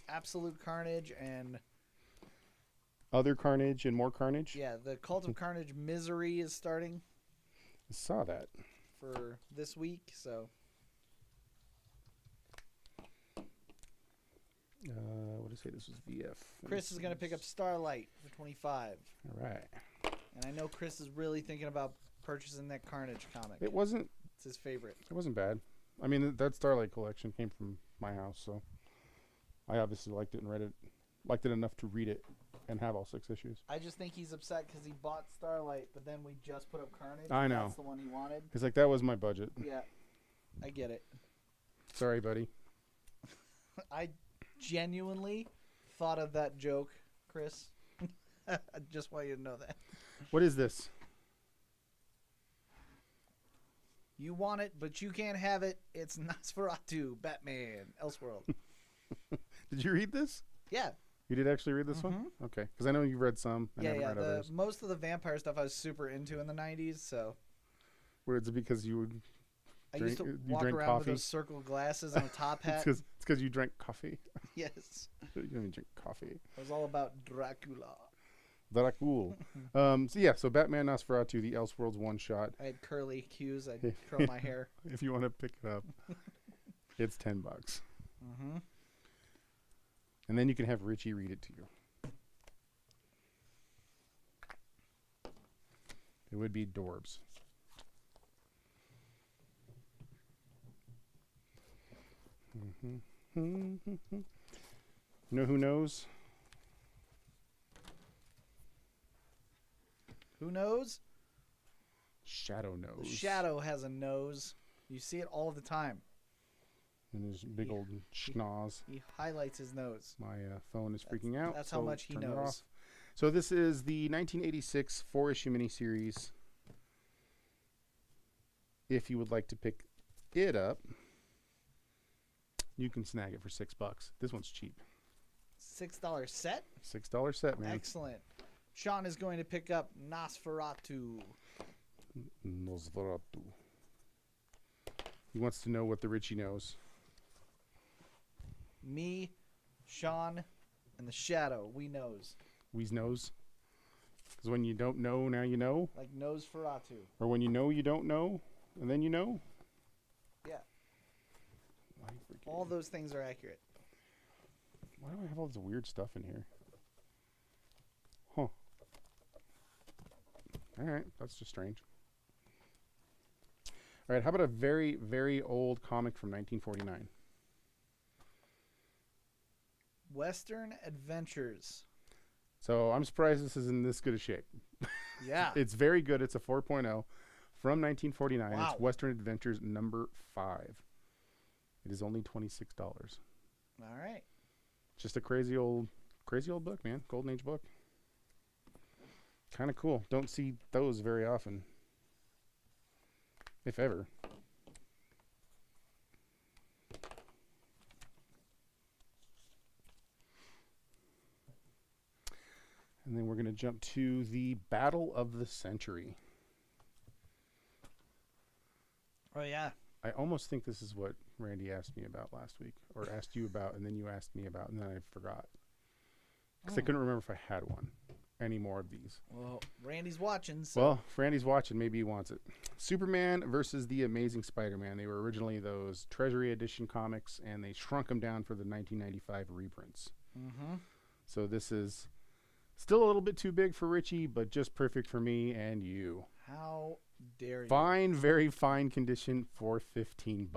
Speaker 1: Absolute Carnage and...
Speaker 2: Other Carnage and more Carnage?
Speaker 1: Yeah, the Cult of Carnage Misery is starting
Speaker 2: I saw that.
Speaker 1: for this week, so...
Speaker 2: What did I say? This was VF.
Speaker 1: Chris is going to pick up Starlight for $25.
Speaker 2: All right.
Speaker 1: And I know Chris is really thinking about purchasing that Carnage comic.
Speaker 2: It wasn't
Speaker 1: It's his favorite.
Speaker 2: bad. I mean, that Starlight collection came from my house, so I obviously liked it and read it. Liked it enough to read it and have all 6 issues.
Speaker 1: I just think he's upset because he bought Starlight, but then we just put up Carnage.
Speaker 2: I know.
Speaker 1: That's the one he wanted.
Speaker 2: It's like, that was my budget.
Speaker 1: Yeah, I get it.
Speaker 2: Sorry, buddy.
Speaker 1: I genuinely thought of that joke, Chris. I just want you to know that.
Speaker 2: What is this?
Speaker 1: You want it, but you can't have it. It's Nosferatu, Batman, Elseworld.
Speaker 2: Did you read this?
Speaker 1: Yeah.
Speaker 2: You did actually read this one? Okay. Because I know you've read some. I haven't read others.
Speaker 1: Most of the vampire stuff I was super into in the 90s, so...
Speaker 2: Where it's because you would
Speaker 1: I used to walk
Speaker 2: drank
Speaker 1: around
Speaker 2: coffee?
Speaker 1: with those circle glasses and a top hat.
Speaker 2: It's because you drank coffee.
Speaker 1: Yes.
Speaker 2: You don't even drink coffee.
Speaker 1: It was all about Dracula.
Speaker 2: Dracula. So Batman Nosferatu, the Elseworlds one-shot.
Speaker 1: I had curly cues. I'd curl my hair.
Speaker 2: If you want to pick it up, it's $10.
Speaker 1: Mm-hmm.
Speaker 2: And then you can have Richie read it to you. It would be Dorbs. You know who knows?
Speaker 1: Who knows?
Speaker 2: Shadow knows.
Speaker 1: The Shadow has a nose. You see it all the time.
Speaker 2: And his big old schnoz.
Speaker 1: He highlights his nose.
Speaker 2: My phone is freaking out.
Speaker 1: That's how much he
Speaker 2: turn it
Speaker 1: knows.
Speaker 2: off. So this is the 1986 4-issue miniseries. If you would like to pick it up, you can snag it for $6. This one's cheap.
Speaker 1: $6 set?
Speaker 2: $6 set, man.
Speaker 1: Excellent. Sean is going to pick up Nosferatu.
Speaker 2: Nosferatu. He wants to know what the Richie knows.
Speaker 1: Me, Sean, and the Shadow. We knows.
Speaker 2: We's knows. Because when you don't know, now you know.
Speaker 1: Like Nosferatu.
Speaker 2: Or when you know you don't know, and then you know.
Speaker 1: Yeah. All those things are accurate.
Speaker 2: Why do I have all this weird stuff in here? Huh. Alright, that's just strange. Alright, how about a very, very old comic from 1949?
Speaker 1: Western Adventures.
Speaker 2: So I'm surprised this is in this good a shape.
Speaker 1: Yeah.
Speaker 2: It's very good. It's a 4.0 from 1949.
Speaker 1: Wow.
Speaker 2: It's Western Adventures number 5. It is only $26.
Speaker 1: All right.
Speaker 2: Just a crazy old book, man. Golden Age book. Kind of cool. Don't see those very often, if ever. And then we're going to jump to the Battle of the Century.
Speaker 1: Oh, yeah.
Speaker 2: I almost think this is what Randy asked me about last week, or asked you about, and then you asked me about, and then I forgot. Because I couldn't remember if I had any more of these.
Speaker 1: Well, Randy's watching. So.
Speaker 2: Well, if Randy's watching, maybe he wants it. Superman versus the Amazing Spider-Man. They were originally those Treasury Edition comics, and they shrunk them down for the 1995 reprints.
Speaker 1: Mm-hmm.
Speaker 2: So this is still a little bit too big for Richie, but just perfect for me and you.
Speaker 1: How dare you?
Speaker 2: Fine, very fine condition for $15.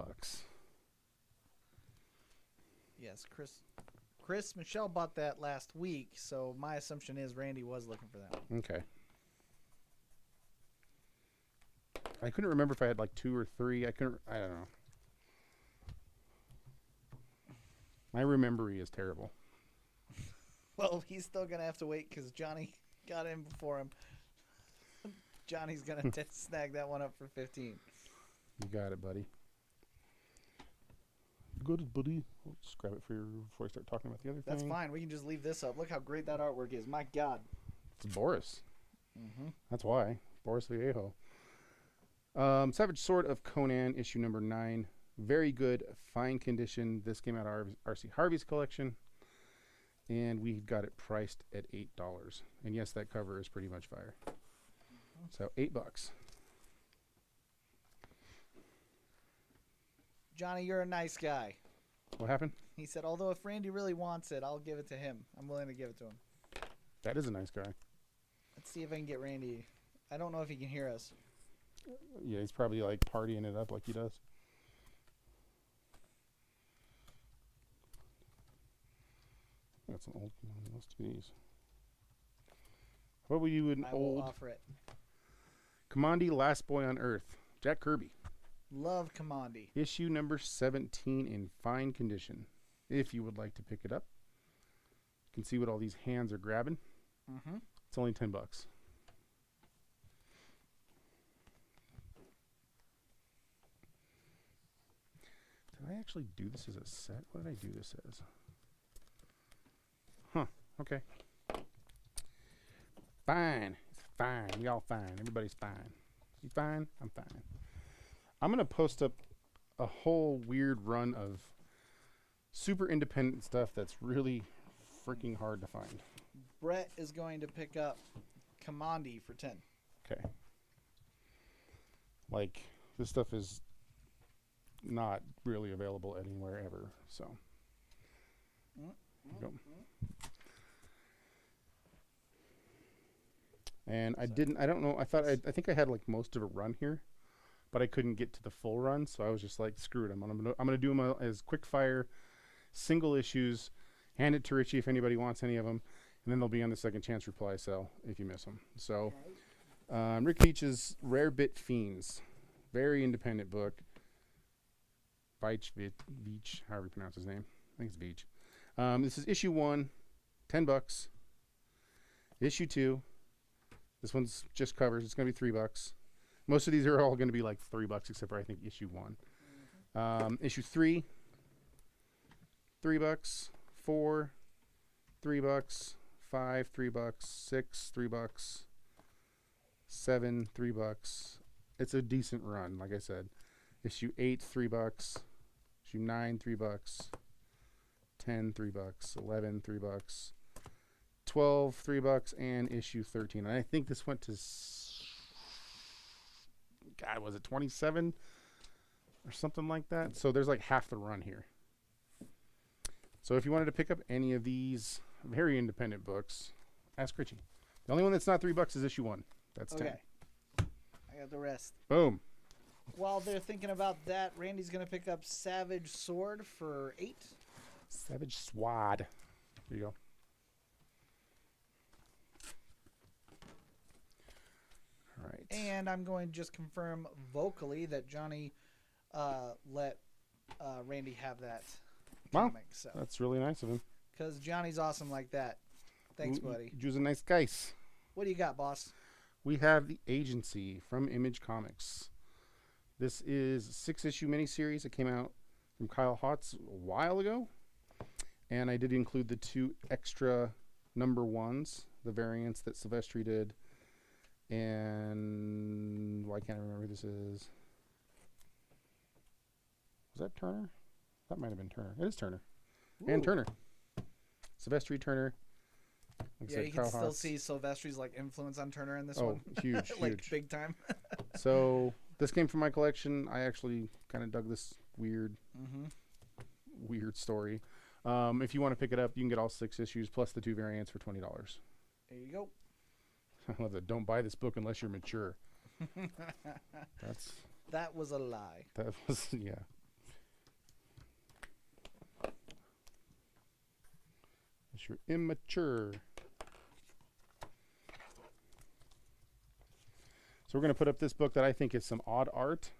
Speaker 1: Yes, Chris Michelle bought that last week, so my assumption is Randy was looking for that.
Speaker 2: Okay. I couldn't remember if I had like 2 or 3. I don't know. My memory is terrible.
Speaker 1: Well, he's still going to have to wait because Johnny got in before him. Johnny's going to snag that one up for 15.
Speaker 2: You got it, buddy. You got it, buddy. I'll just grab it before I start talking about the other thing.
Speaker 1: That's fine. We can just leave this up. Look how great that artwork is. My God.
Speaker 2: It's Boris.
Speaker 1: Mm-hmm.
Speaker 2: That's why. Boris Viejo. Savage Sword of Conan, issue number 9. Very good, fine condition. This came out of R.C. Harvey's collection. And we got it priced at $8. And yes, that cover is pretty much fire. So $8.
Speaker 1: Johnny, you're a nice guy.
Speaker 2: What happened?
Speaker 1: He said, although if Randy really wants it, I'll give it to him. I'm willing to give it to him.
Speaker 2: That is a nice guy.
Speaker 1: Let's see if I can get Randy. I don't know if he can hear us.
Speaker 2: Yeah, he's probably like partying it up like he does. That's an old one. Most of these. What would you an
Speaker 1: I will
Speaker 2: old
Speaker 1: offer it.
Speaker 2: Commandi Last Boy on Earth? Jack Kirby.
Speaker 1: Love Commandi.
Speaker 2: Issue number 17 in fine condition. If you would like to pick it up. You can see what all these hands are grabbing.
Speaker 1: Mm-hmm.
Speaker 2: It's only $10. Did I actually do this as a set? What did I do this as? Huh. Okay. Fine. It's fine. We all fine. Everybody's fine. You fine? I'm fine. I'm going to post up a whole weird run of super independent stuff that's really freaking hard to find.
Speaker 1: Brett is going to pick up Commandi for 10.
Speaker 2: Okay. Like, this stuff is not really available anywhere ever, so. There you go. And I don't know, I think I had like most of a run here, but I couldn't get to the full run, so I was just like, screw it. I'm gonna do them as quick fire, single issues. Hand it to Richie if anybody wants any of them, and then they'll be on the second chance reply sale if you miss them. So, Rick Veitch's Rare Bit Fiends, very independent book. Veitch, however you pronounce his name. I think it's Veitch. This is issue 1, $10. Issue 2, this one's just covers. It's gonna be $3. Most of these are all gonna be like $3, except for I think issue 1. Issue 3, $3. 4, $3. 5, $3. 6, $3. 7, $3. It's a decent run, like I said. Issue 8, $3. Issue 9, $3. 10, $3. 11, $3. 12, $3, and issue 13. And I think this went to, God, was it 27 or something like that? So there's like half the run here. So if you wanted to pick up any of these very independent books, ask Richie. The only one that's not $3 is issue 1. That's 10.
Speaker 1: I got the rest.
Speaker 2: Boom.
Speaker 1: While they're thinking about that, Randy's going to pick up Savage Sword for $8.
Speaker 2: Savage Swad. There you go. All right.
Speaker 1: And I'm going to just confirm vocally that Johnny let Randy have that comic. So
Speaker 2: that's really nice of him.
Speaker 1: Because Johnny's awesome like that. Thanks, buddy.
Speaker 2: You're a nice guy.
Speaker 1: What do you got, boss?
Speaker 2: We have The Agency from Image Comics. This is a 6-issue miniseries that came out from Kyle Hotz a while ago. And I did include the 2 extra number 1s, the variants that Silvestri did. And why can't I remember who this is? Was that Turner? That might have been Turner. It is Turner.
Speaker 1: Ooh.
Speaker 2: And Turner. Silvestri, Turner. Like
Speaker 1: Yeah, you can still see Silvestri's like influence on Turner in this one.
Speaker 2: Huge,
Speaker 1: like
Speaker 2: huge.
Speaker 1: big time.
Speaker 2: So this came from my collection. I actually kind of dug this weird story. If you want to pick it up, you can get all 6 issues plus the 2 variants for $20.
Speaker 1: There you go.
Speaker 2: I love that. Don't buy this book unless you're mature.
Speaker 1: That was a lie.
Speaker 2: That was, yeah. Unless you're immature. So we're going to put up this book that I think is some odd art.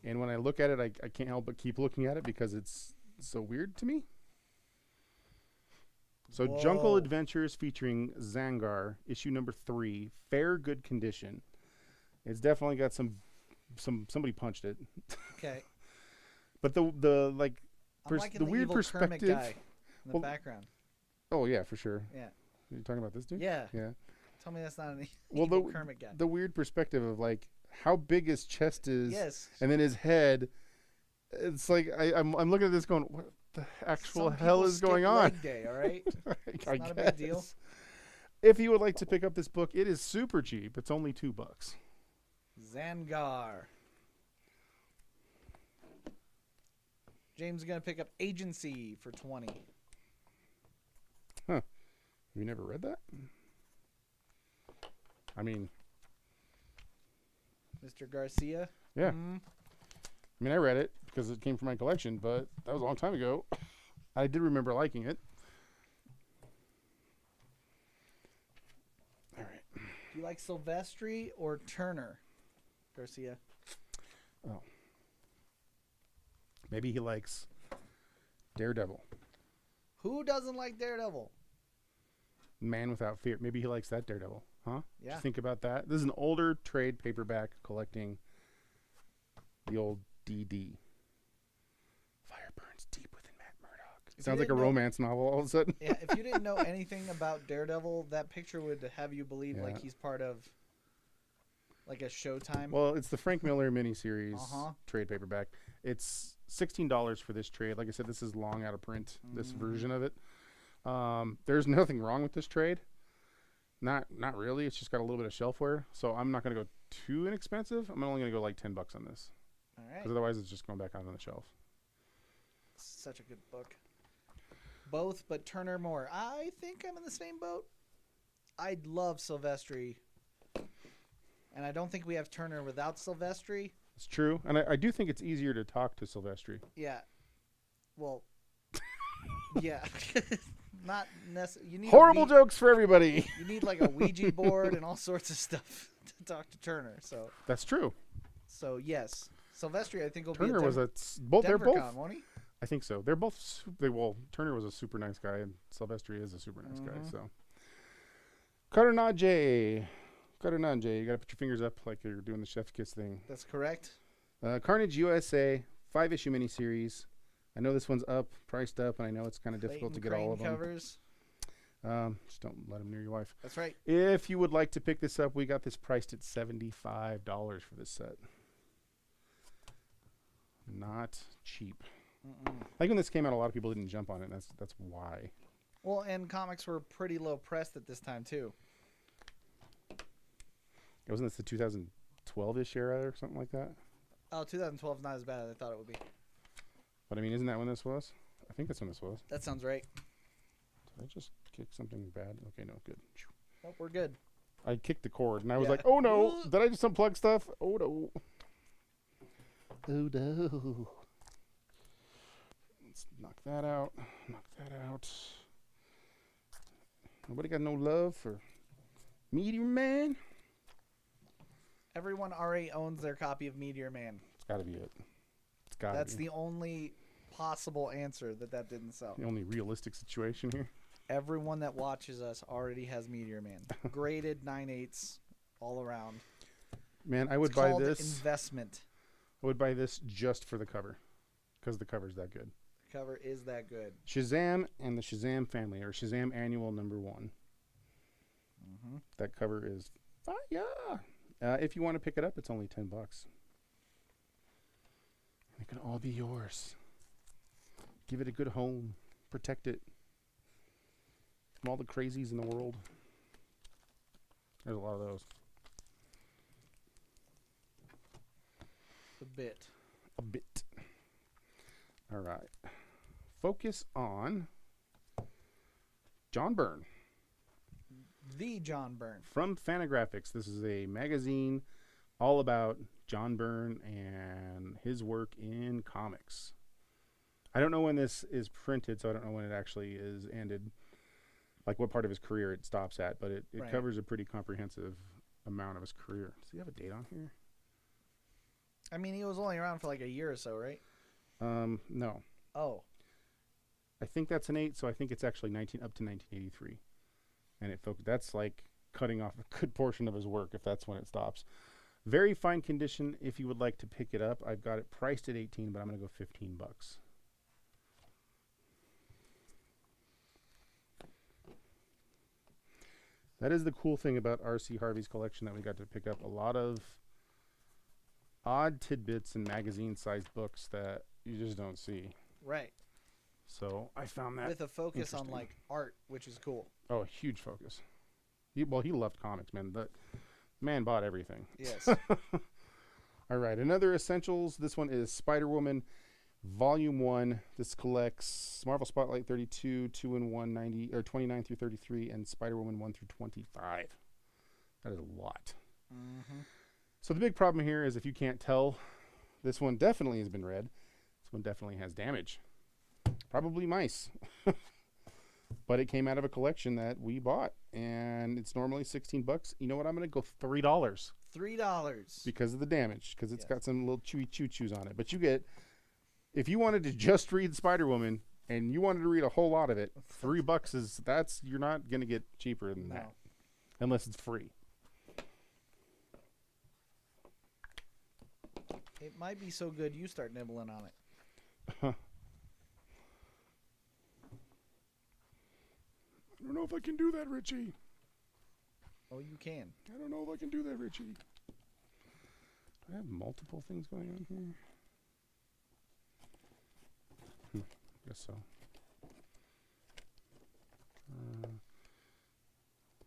Speaker 2: And when I look at it, I can't help but keep looking at it because it's so weird to me. So
Speaker 1: Whoa.
Speaker 2: Jungle Adventures featuring Zangar, issue number 3, fair good condition. It's definitely got somebody punched it.
Speaker 1: Okay.
Speaker 2: But the like
Speaker 1: I'm liking
Speaker 2: the weird
Speaker 1: evil
Speaker 2: perspective
Speaker 1: Kermit guy in the background.
Speaker 2: Oh yeah, for sure.
Speaker 1: Yeah.
Speaker 2: You're talking about this dude?
Speaker 1: Yeah.
Speaker 2: Yeah.
Speaker 1: Tell me that's not an
Speaker 2: Well,
Speaker 1: evil Kermit guy.
Speaker 2: the weird perspective of like how big his chest is,
Speaker 1: Yes.
Speaker 2: and then his head. It's like I'm looking at this going, what the actual
Speaker 1: Some
Speaker 2: hell
Speaker 1: people
Speaker 2: is going
Speaker 1: skip
Speaker 2: on?
Speaker 1: leg day, all right? It's not a big deal.
Speaker 2: If you would like to pick up this book, it is super cheap. It's only $2.
Speaker 1: Zangar. James is going to pick up Agency for $20.
Speaker 2: Huh. You never read that? I mean,
Speaker 1: Mr. Garcia.
Speaker 2: yeah. I mean, I read it because it came from my collection, but that was a long time ago. I did remember liking it. All right.
Speaker 1: Do you like Silvestri or Turner, Garcia?
Speaker 2: Oh. Maybe he likes Daredevil.
Speaker 1: Who doesn't like Daredevil?
Speaker 2: Man Without Fear. Maybe he likes that Daredevil. Huh?
Speaker 1: Yeah.
Speaker 2: Think about that. This is an older trade paperback collecting the old DD. Fire burns deep within Matt Murdock. Sounds like a romance novel all of a sudden.
Speaker 1: Yeah, if you didn't know anything about Daredevil, that picture would have you believe like he's part of like a Showtime.
Speaker 2: Well, it's the Frank Miller miniseries trade paperback. It's $16 for this trade. Like I said, this is long out of print, this version of it. There's nothing wrong with this trade. Not really. It's just got a little bit of shelfware. So I'm not going to go too inexpensive. I'm only going to go like $10 on this.
Speaker 1: All right.
Speaker 2: Because otherwise it's just going back out on the shelf.
Speaker 1: Such a good book. Both, but Turner more. I think I'm in the same boat. I love Silvestri. And I don't think we have Turner without Silvestri.
Speaker 2: It's true, and I do think it's easier to talk to Silvestri.
Speaker 1: Yeah. Well. Yeah. Not necessarily. You need
Speaker 2: Horrible jokes for everybody.
Speaker 1: You need like a Ouija board and all sorts of stuff to talk to Turner. So
Speaker 2: That's true.
Speaker 1: So yes, Silvestri I think will
Speaker 2: Turner
Speaker 1: be
Speaker 2: was
Speaker 1: both. They're both. Won't he?
Speaker 2: I think so. They're both. Well, Turner was a super nice guy, and Silvestri is a super nice guy. So, Carnage, you got to put your fingers up like you're doing the chef's kiss thing.
Speaker 1: That's correct.
Speaker 2: Carnage USA 5-issue miniseries. I know this one's priced up, and I know it's kind of difficult to get all of them.
Speaker 1: Covers.
Speaker 2: Just don't let them near your wife.
Speaker 1: That's right.
Speaker 2: If you would like to pick this up, we got this priced at $75 for this set. Not cheap. I think when this came out, a lot of people didn't jump on it. That's why.
Speaker 1: Well, and comics were pretty low pressed at this time too.
Speaker 2: Wasn't this the 2012-ish era or something like that?
Speaker 1: Oh, 2012 is not as bad as I thought it would be.
Speaker 2: But I mean, isn't that when this was? I think that's when this was.
Speaker 1: That sounds right.
Speaker 2: Did I just kick something bad? Okay, no, good.
Speaker 1: Nope, we're good.
Speaker 2: I kicked the cord, and I was like, oh no, did I just unplug stuff? Oh no. Oh no. Let's knock that out. Knock that out. Nobody got no love for Meteor Man?
Speaker 1: Everyone already owns their copy of Meteor Man.
Speaker 2: It's got to be it. It's got to be.
Speaker 1: That's the only possible answer that didn't sell.
Speaker 2: The only realistic situation here.
Speaker 1: Everyone that watches us already has Meteor Man. Graded 9/8 all around.
Speaker 2: Man, I would buy this.
Speaker 1: Investment.
Speaker 2: I would buy this just for the cover. Because the cover's that good.
Speaker 1: The cover is that good.
Speaker 2: Shazam and the Shazam family, or Shazam Annual #1. That cover is fire. If you want to pick it up, it's only $10. It can all be yours. Give it a good home. Protect it from all the crazies in the world. There's a lot of those.
Speaker 1: A bit.
Speaker 2: All right. Focus on John Byrne.
Speaker 1: The John Byrne.
Speaker 2: From Fantagraphics. This is a magazine all about John Byrne and his work in comics. I don't know when this is printed, so I don't know when it actually is ended, like what part of his career it stops at, but it
Speaker 1: Right.
Speaker 2: covers a pretty comprehensive amount of his career. Does he have a date on here?
Speaker 1: I mean, he was only around for like a year or so, right?
Speaker 2: No.
Speaker 1: Oh.
Speaker 2: I think that's an 8, so I think it's actually up to 1983. And that's like cutting off a good portion of his work if that's when it stops. Very fine condition if you would like to pick it up. I've got it priced at 18, but I'm going to go $15. That is the cool thing about R.C. Harvey's collection that we got to pick up. A lot of odd tidbits and magazine-sized books that you just don't see.
Speaker 1: Right.
Speaker 2: So I found that
Speaker 1: with a focus on like art, which is cool.
Speaker 2: Oh, a huge focus. He loved comics, man. The man bought everything.
Speaker 1: Yes.
Speaker 2: All right, another essentials. This one is Spider-Woman, Volume 1. This collects Marvel Spotlight 32, 2-in-1, 29 through 33, and Spider-Woman 1 through 25. That is a lot. So the big problem here is if you can't tell, this one definitely has been read. This one definitely has damage. Probably mice. But it came out of a collection that we bought, and it's normally $16. You know what? I'm going to go $3.
Speaker 1: $3.
Speaker 2: Because of the damage, because it's got some little chewy choo-choos on it. But you get, if you wanted to just read Spider-Woman and you wanted to read a whole lot of it, $3 you're not going to get cheaper than that. Unless it's free.
Speaker 1: It might be so good you start nibbling on it.
Speaker 2: I don't know if I can do that, Richie.
Speaker 1: Oh, you can.
Speaker 2: I don't know if I can do that, Richie. Do I have multiple things going on here? Guess so.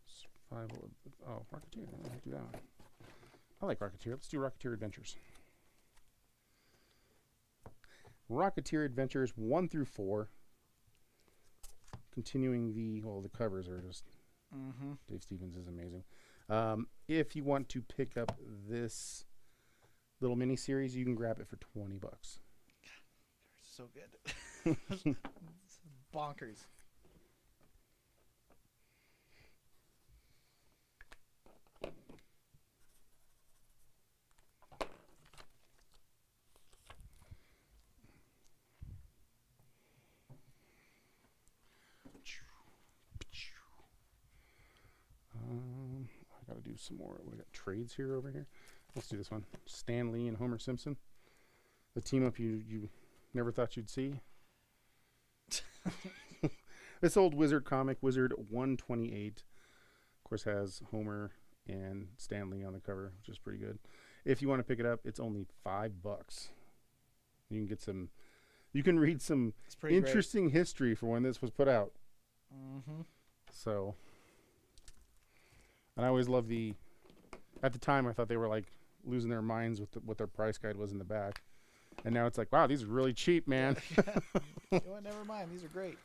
Speaker 2: Survival. Rocketeer. I don't do that one. I like Rocketeer. Let's do Rocketeer Adventures. Rocketeer Adventures 1 through 4. Continuing the covers are just Dave Stevens is amazing. If you want to pick up this little mini series, you can grab it for $20.
Speaker 1: So good. It's bonkers.
Speaker 2: I got to do some more. We got trades here over here. Let's do this one. Stan Lee and Homer Simpson. The team up you never thought you'd see. This old Wizard comic, Wizard 128, of course, has Homer and Stan Lee on the cover, which is pretty good. If you want to pick it up, it's only $5. You can get some. You can read some interesting history for when this was put out.
Speaker 1: Mm-hmm.
Speaker 2: So, and I always love the. At the time, I thought they were like losing their minds with what their price guide was in the back, and now it's like, wow, these are really cheap, man.
Speaker 1: Yeah. You know what, never mind, these are great.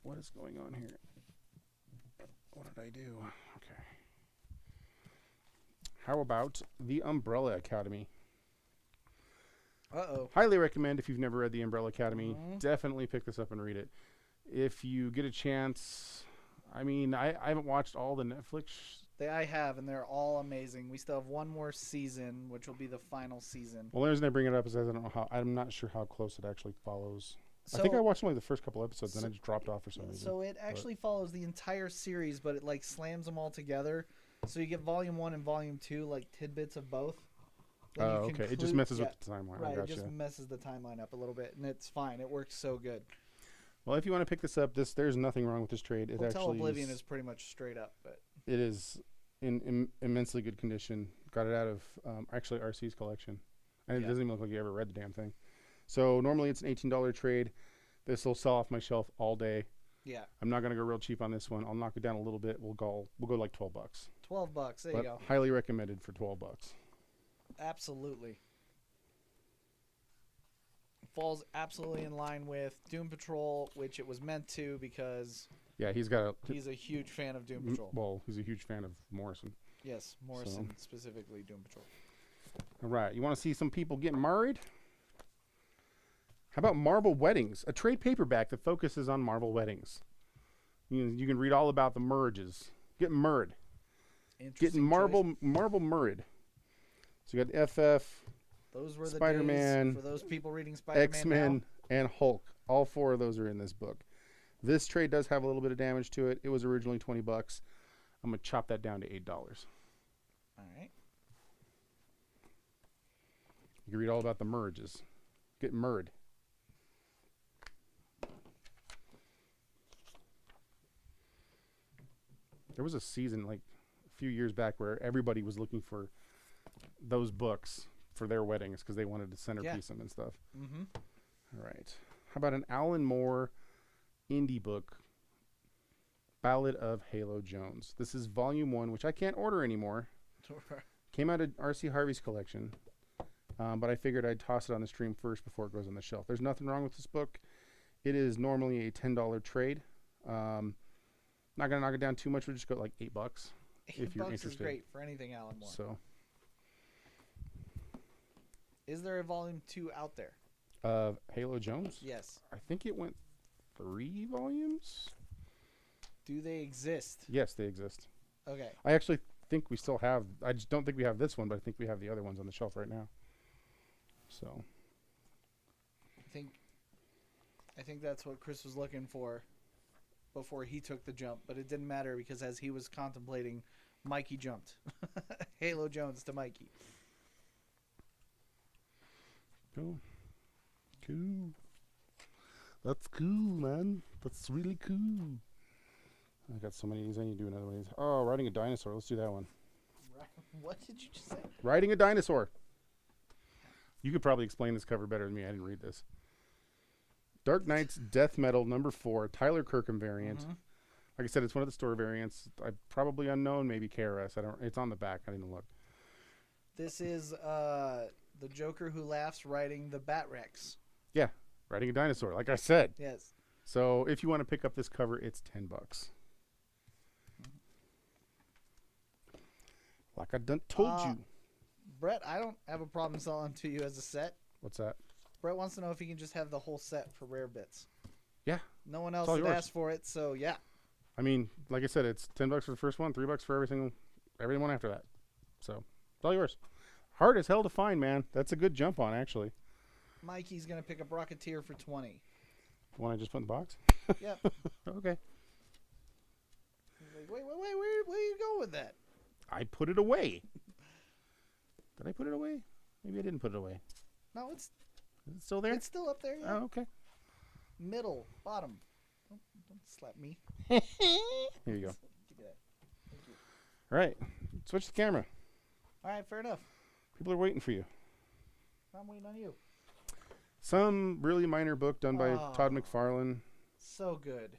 Speaker 2: What is going on here? What did I do? Okay. How about The Umbrella Academy?
Speaker 1: Uh-oh.
Speaker 2: Highly recommend if you've never read The Umbrella Academy.
Speaker 1: Mm-hmm.
Speaker 2: Definitely pick this up and read it. If you get a chance, I mean, I haven't watched all the Netflix.
Speaker 1: I have, and they're all amazing. We still have one more season, which will be the final season.
Speaker 2: Well, the reason I bring it up is I don't know how. I'm not sure how close it actually follows.
Speaker 1: So,
Speaker 2: I think I watched only the first couple episodes, then I just dropped off for some reason.
Speaker 1: So it actually follows the entire series, but it like slams them all together. So you get volume 1 and volume 2, like tidbits of both. Then
Speaker 2: Oh, okay. It just messes with the timeline.
Speaker 1: Right,
Speaker 2: I gotcha.
Speaker 1: it just messes the timeline up a little bit, and it's fine. It works so good.
Speaker 2: Well, if you want to pick this up, there's nothing wrong with this trade. It
Speaker 1: Hotel
Speaker 2: actually
Speaker 1: Oblivion is pretty much straight up, but
Speaker 2: it is in immensely good condition. Got it out of actually RC's collection, and it doesn't even look like you ever read the damn thing. So normally it's an $18 trade. This will sell off my shelf all day.
Speaker 1: yeah,
Speaker 2: I'm not gonna go real cheap on this one. I'll knock it down a little bit. We'll go like $12.
Speaker 1: $12. There
Speaker 2: But
Speaker 1: you go.
Speaker 2: highly recommended for $12.
Speaker 1: Absolutely. Falls absolutely in line with Doom Patrol, which it was meant to because
Speaker 2: Yeah, he's
Speaker 1: he's a huge fan of Doom Patrol.
Speaker 2: Well, he's a huge fan of Morrison.
Speaker 1: Yes, Morrison, specifically Doom Patrol.
Speaker 2: All right, you want to see some people get married? How about Marble Weddings, a trade paperback that focuses on Marble weddings? You can read all about the marriages. Getting married. Getting marble married. So you got FF,
Speaker 1: those were the
Speaker 2: Spider-Man,
Speaker 1: days for those people reading Spider-Man
Speaker 2: X-Men, and Hulk. All 4 of those are in this book. This trade does have a little bit of damage to it. It was originally $20. I'm going to chop that down to $8.
Speaker 1: All right.
Speaker 2: You can read all about the merges. Get married. There was a season like a few years back where everybody was looking for those books for their weddings because they wanted to centerpiece them and stuff.
Speaker 1: Mm-hmm.
Speaker 2: All right. How about an Alan Moore indie book, Ballad of Halo Jones? This is volume 1, which I can't order anymore. Came out of R.C. Harvey's collection, but I figured I'd toss it on the stream first before it goes on the shelf. There's nothing wrong with this book. It is normally a $10 trade. Not going to knock it down too much. We'll just go like $8 if you're interested.
Speaker 1: Is great for anything Alan Moore.
Speaker 2: So,
Speaker 1: is there a volume 2 out there?
Speaker 2: Halo Jones?
Speaker 1: Yes.
Speaker 2: I think it went 3 volumes.
Speaker 1: Do they exist?
Speaker 2: Yes, they exist.
Speaker 1: Okay.
Speaker 2: I actually think we still have. I just don't think we have this one, but I think we have the other ones on the shelf right now. So.
Speaker 1: I think that's what Chris was looking for before he took the jump, but it didn't matter because as he was contemplating, Mikey jumped. Halo Jones to Mikey.
Speaker 2: Cool. That's cool, man. That's really cool. I got so many of these. I need to do another one of these. Oh, riding a dinosaur. Let's do that one.
Speaker 1: What did you just say?
Speaker 2: Riding a dinosaur. You could probably explain this cover better than me. I didn't read this. Dark Knight's Death Metal #4, Tyler Kirkham variant.
Speaker 1: Mm-hmm.
Speaker 2: Like I said, it's one of the store variants. Probably unknown, maybe KRS. It's on the back. I didn't look.
Speaker 1: This is the Joker who laughs riding the Bat Rex.
Speaker 2: Yeah, riding a dinosaur. Like I said.
Speaker 1: Yes.
Speaker 2: So if you want to pick up this cover, it's $10. Like I done told you.
Speaker 1: Brett, I don't have a problem selling to you as a set.
Speaker 2: What's that?
Speaker 1: Brett wants to know if he can just have the whole set for rare bits.
Speaker 2: Yeah.
Speaker 1: No one else
Speaker 2: all
Speaker 1: had
Speaker 2: yours.
Speaker 1: asked for it, so yeah.
Speaker 2: I mean, like I said, it's $10 for the first one, $3 for every one after that. So it's all yours. Hard as hell to find, man. That's a good jump on, actually.
Speaker 1: Mikey's gonna pick up Rocketeer for 20.
Speaker 2: The one I just put in the box.
Speaker 1: Yep.
Speaker 2: Okay.
Speaker 1: He's like, wait, where you go with that?
Speaker 2: I put it away. Did I put it away? Maybe I didn't put it away.
Speaker 1: No, it's
Speaker 2: Is it still there?
Speaker 1: it's still up there. Yeah.
Speaker 2: Oh, okay.
Speaker 1: Middle, bottom. Don't slap me.
Speaker 2: Here you go.
Speaker 1: Give me that. Thank you.
Speaker 2: All right. Switch the camera.
Speaker 1: All right, fair enough.
Speaker 2: People are waiting for you.
Speaker 1: I'm waiting on you.
Speaker 2: Some really minor book done by
Speaker 1: Oh.
Speaker 2: Todd McFarlane.
Speaker 1: So good.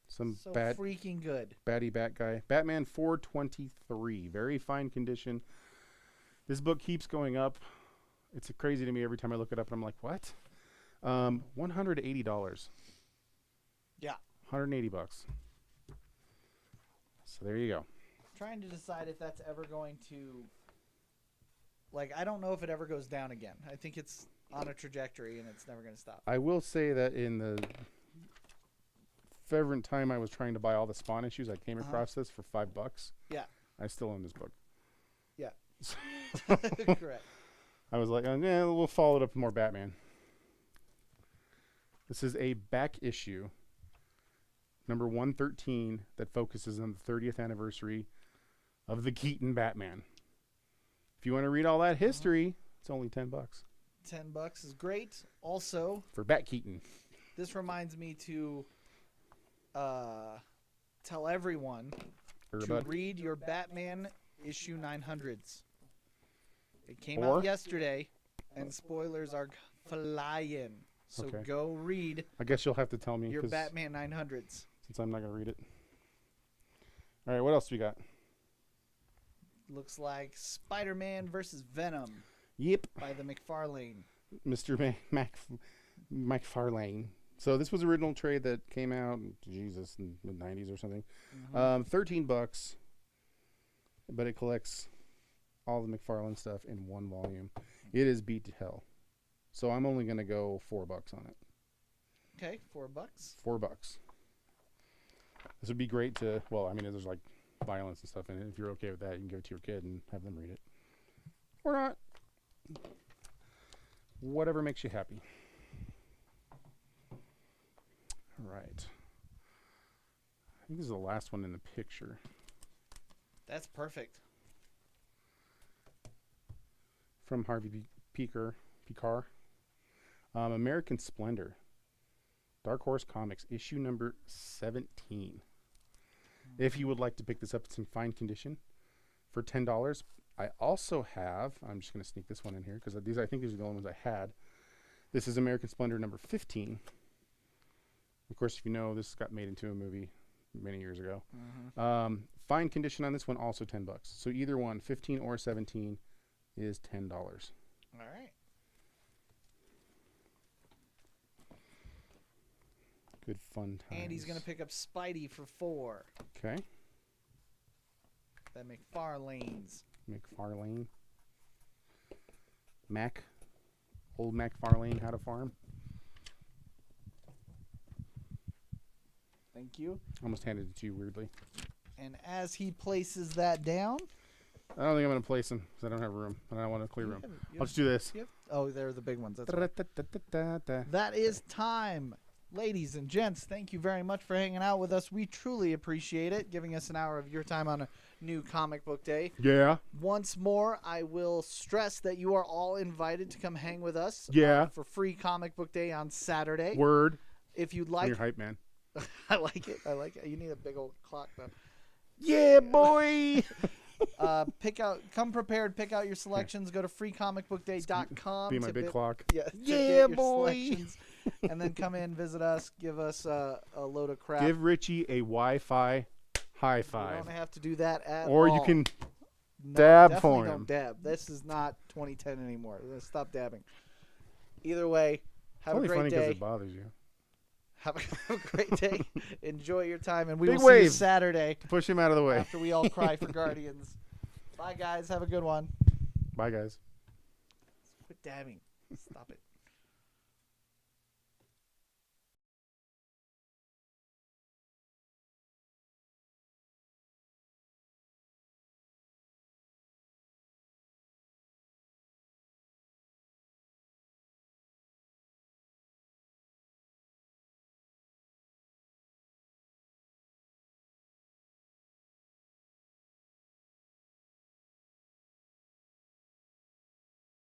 Speaker 2: Some
Speaker 1: So
Speaker 2: bad
Speaker 1: freaking good.
Speaker 2: baddie bat guy. Batman 423. Very fine condition. This book keeps going up. It's crazy to me every time I look it up and I'm like, what? $180.
Speaker 1: Yeah.
Speaker 2: $180. So there you go.
Speaker 1: Trying to decide if that's ever going to, like, I don't know if it ever goes down again. I think it's on a trajectory and it's never going to stop.
Speaker 2: I will say that in the fervent time I was trying to buy all the Spawn issues, I came across this for $5.
Speaker 1: Yeah.
Speaker 2: I still own this book.
Speaker 1: Yeah.
Speaker 2: So
Speaker 1: Correct.
Speaker 2: I was like, yeah, we'll follow it up with more Batman. This is a back issue, number 113, that focuses on the 30th anniversary of the Keaton Batman. If you want to read all that history, it's only $10
Speaker 1: $10 is great. Also,
Speaker 2: for Bat Keaton.
Speaker 1: this reminds me to tell everyone to read your Batman issue 900s. It came out yesterday, and spoilers are flying. So
Speaker 2: Okay.
Speaker 1: go read
Speaker 2: I guess you'll have to tell me
Speaker 1: your
Speaker 2: 'cause
Speaker 1: Batman 900s.
Speaker 2: since I'm not going to read it. All right, what else do we got?
Speaker 1: Looks like Spider-Man versus Venom
Speaker 2: Yep.
Speaker 1: by the McFarlane.
Speaker 2: Mr. McFarlane. So this was the original trade that came out, Jesus, in the 90s or something. $13, but it collects all the McFarlane stuff in one volume. It is beat to hell. So I'm only going to go $4 on it.
Speaker 1: Okay, $4.
Speaker 2: $4. This would be great to, well, I mean, there's like violence and stuff in it. If you're okay with that, you can give it to your kid and have them read it. Or not. Whatever makes you happy. All right. I think this is the last one in the picture.
Speaker 1: That's perfect.
Speaker 2: From Harvey Picar. American Splendor. Dark Horse Comics, issue number 17. If you would like to pick this up, it's in fine condition for $10. I also have, I'm just going to sneak this one in here because I think these are the only ones I had. This is American Splendor number 15. Of course, if you know, this got made into a movie many years ago. Fine condition on this one, also $10. So either one, 15 or 17, is $10.
Speaker 1: All right.
Speaker 2: Good fun times.
Speaker 1: Andy's going to pick up Spidey for $4.
Speaker 2: Okay.
Speaker 1: That McFarlane's.
Speaker 2: McFarlane. Old McFarlane How to Farm.
Speaker 1: Thank you.
Speaker 2: Almost handed it to you weirdly.
Speaker 1: And as he places that down,
Speaker 2: I don't think I'm going to place them because I don't have room. And I don't want a clear room. I'll just do this.
Speaker 1: Oh, they're the big ones. That's right. That is time. Ladies and gents, thank you very much for hanging out with us. We truly appreciate it, giving us an hour of your time on a new comic book day.
Speaker 2: Yeah.
Speaker 1: Once more, I will stress that you are all invited to come hang with us for free comic book day on Saturday.
Speaker 2: Word.
Speaker 1: If you'd
Speaker 2: I'm
Speaker 1: like.
Speaker 2: your hype man.
Speaker 1: I like it. You need a big old clock, though.
Speaker 2: Yeah, boy.
Speaker 1: Come prepared, pick out your selections. Go to freecomicbookday.com.
Speaker 2: Be my big clock.
Speaker 1: Yeah,
Speaker 2: Yeah, boy.
Speaker 1: And then come in, visit us, give us a load of crap.
Speaker 2: Give Richie a Wi-Fi high
Speaker 1: You
Speaker 2: five.
Speaker 1: don't have to do that at all.
Speaker 2: Or you can
Speaker 1: No,
Speaker 2: dab
Speaker 1: definitely
Speaker 2: for him.
Speaker 1: Don't dab. This is not 2010 anymore. Let's stop dabbing. Either way, have
Speaker 2: It's
Speaker 1: a
Speaker 2: only funny
Speaker 1: great
Speaker 2: because
Speaker 1: day.
Speaker 2: it bothers you.
Speaker 1: Have a great day. Enjoy your time, and we
Speaker 2: Big
Speaker 1: will see you
Speaker 2: wave.
Speaker 1: Saturday
Speaker 2: Push him out of the way.
Speaker 1: after we all cry for Guardians. Bye, guys. Have a good one.
Speaker 2: Bye, guys.
Speaker 1: Quit dabbing. Stop it.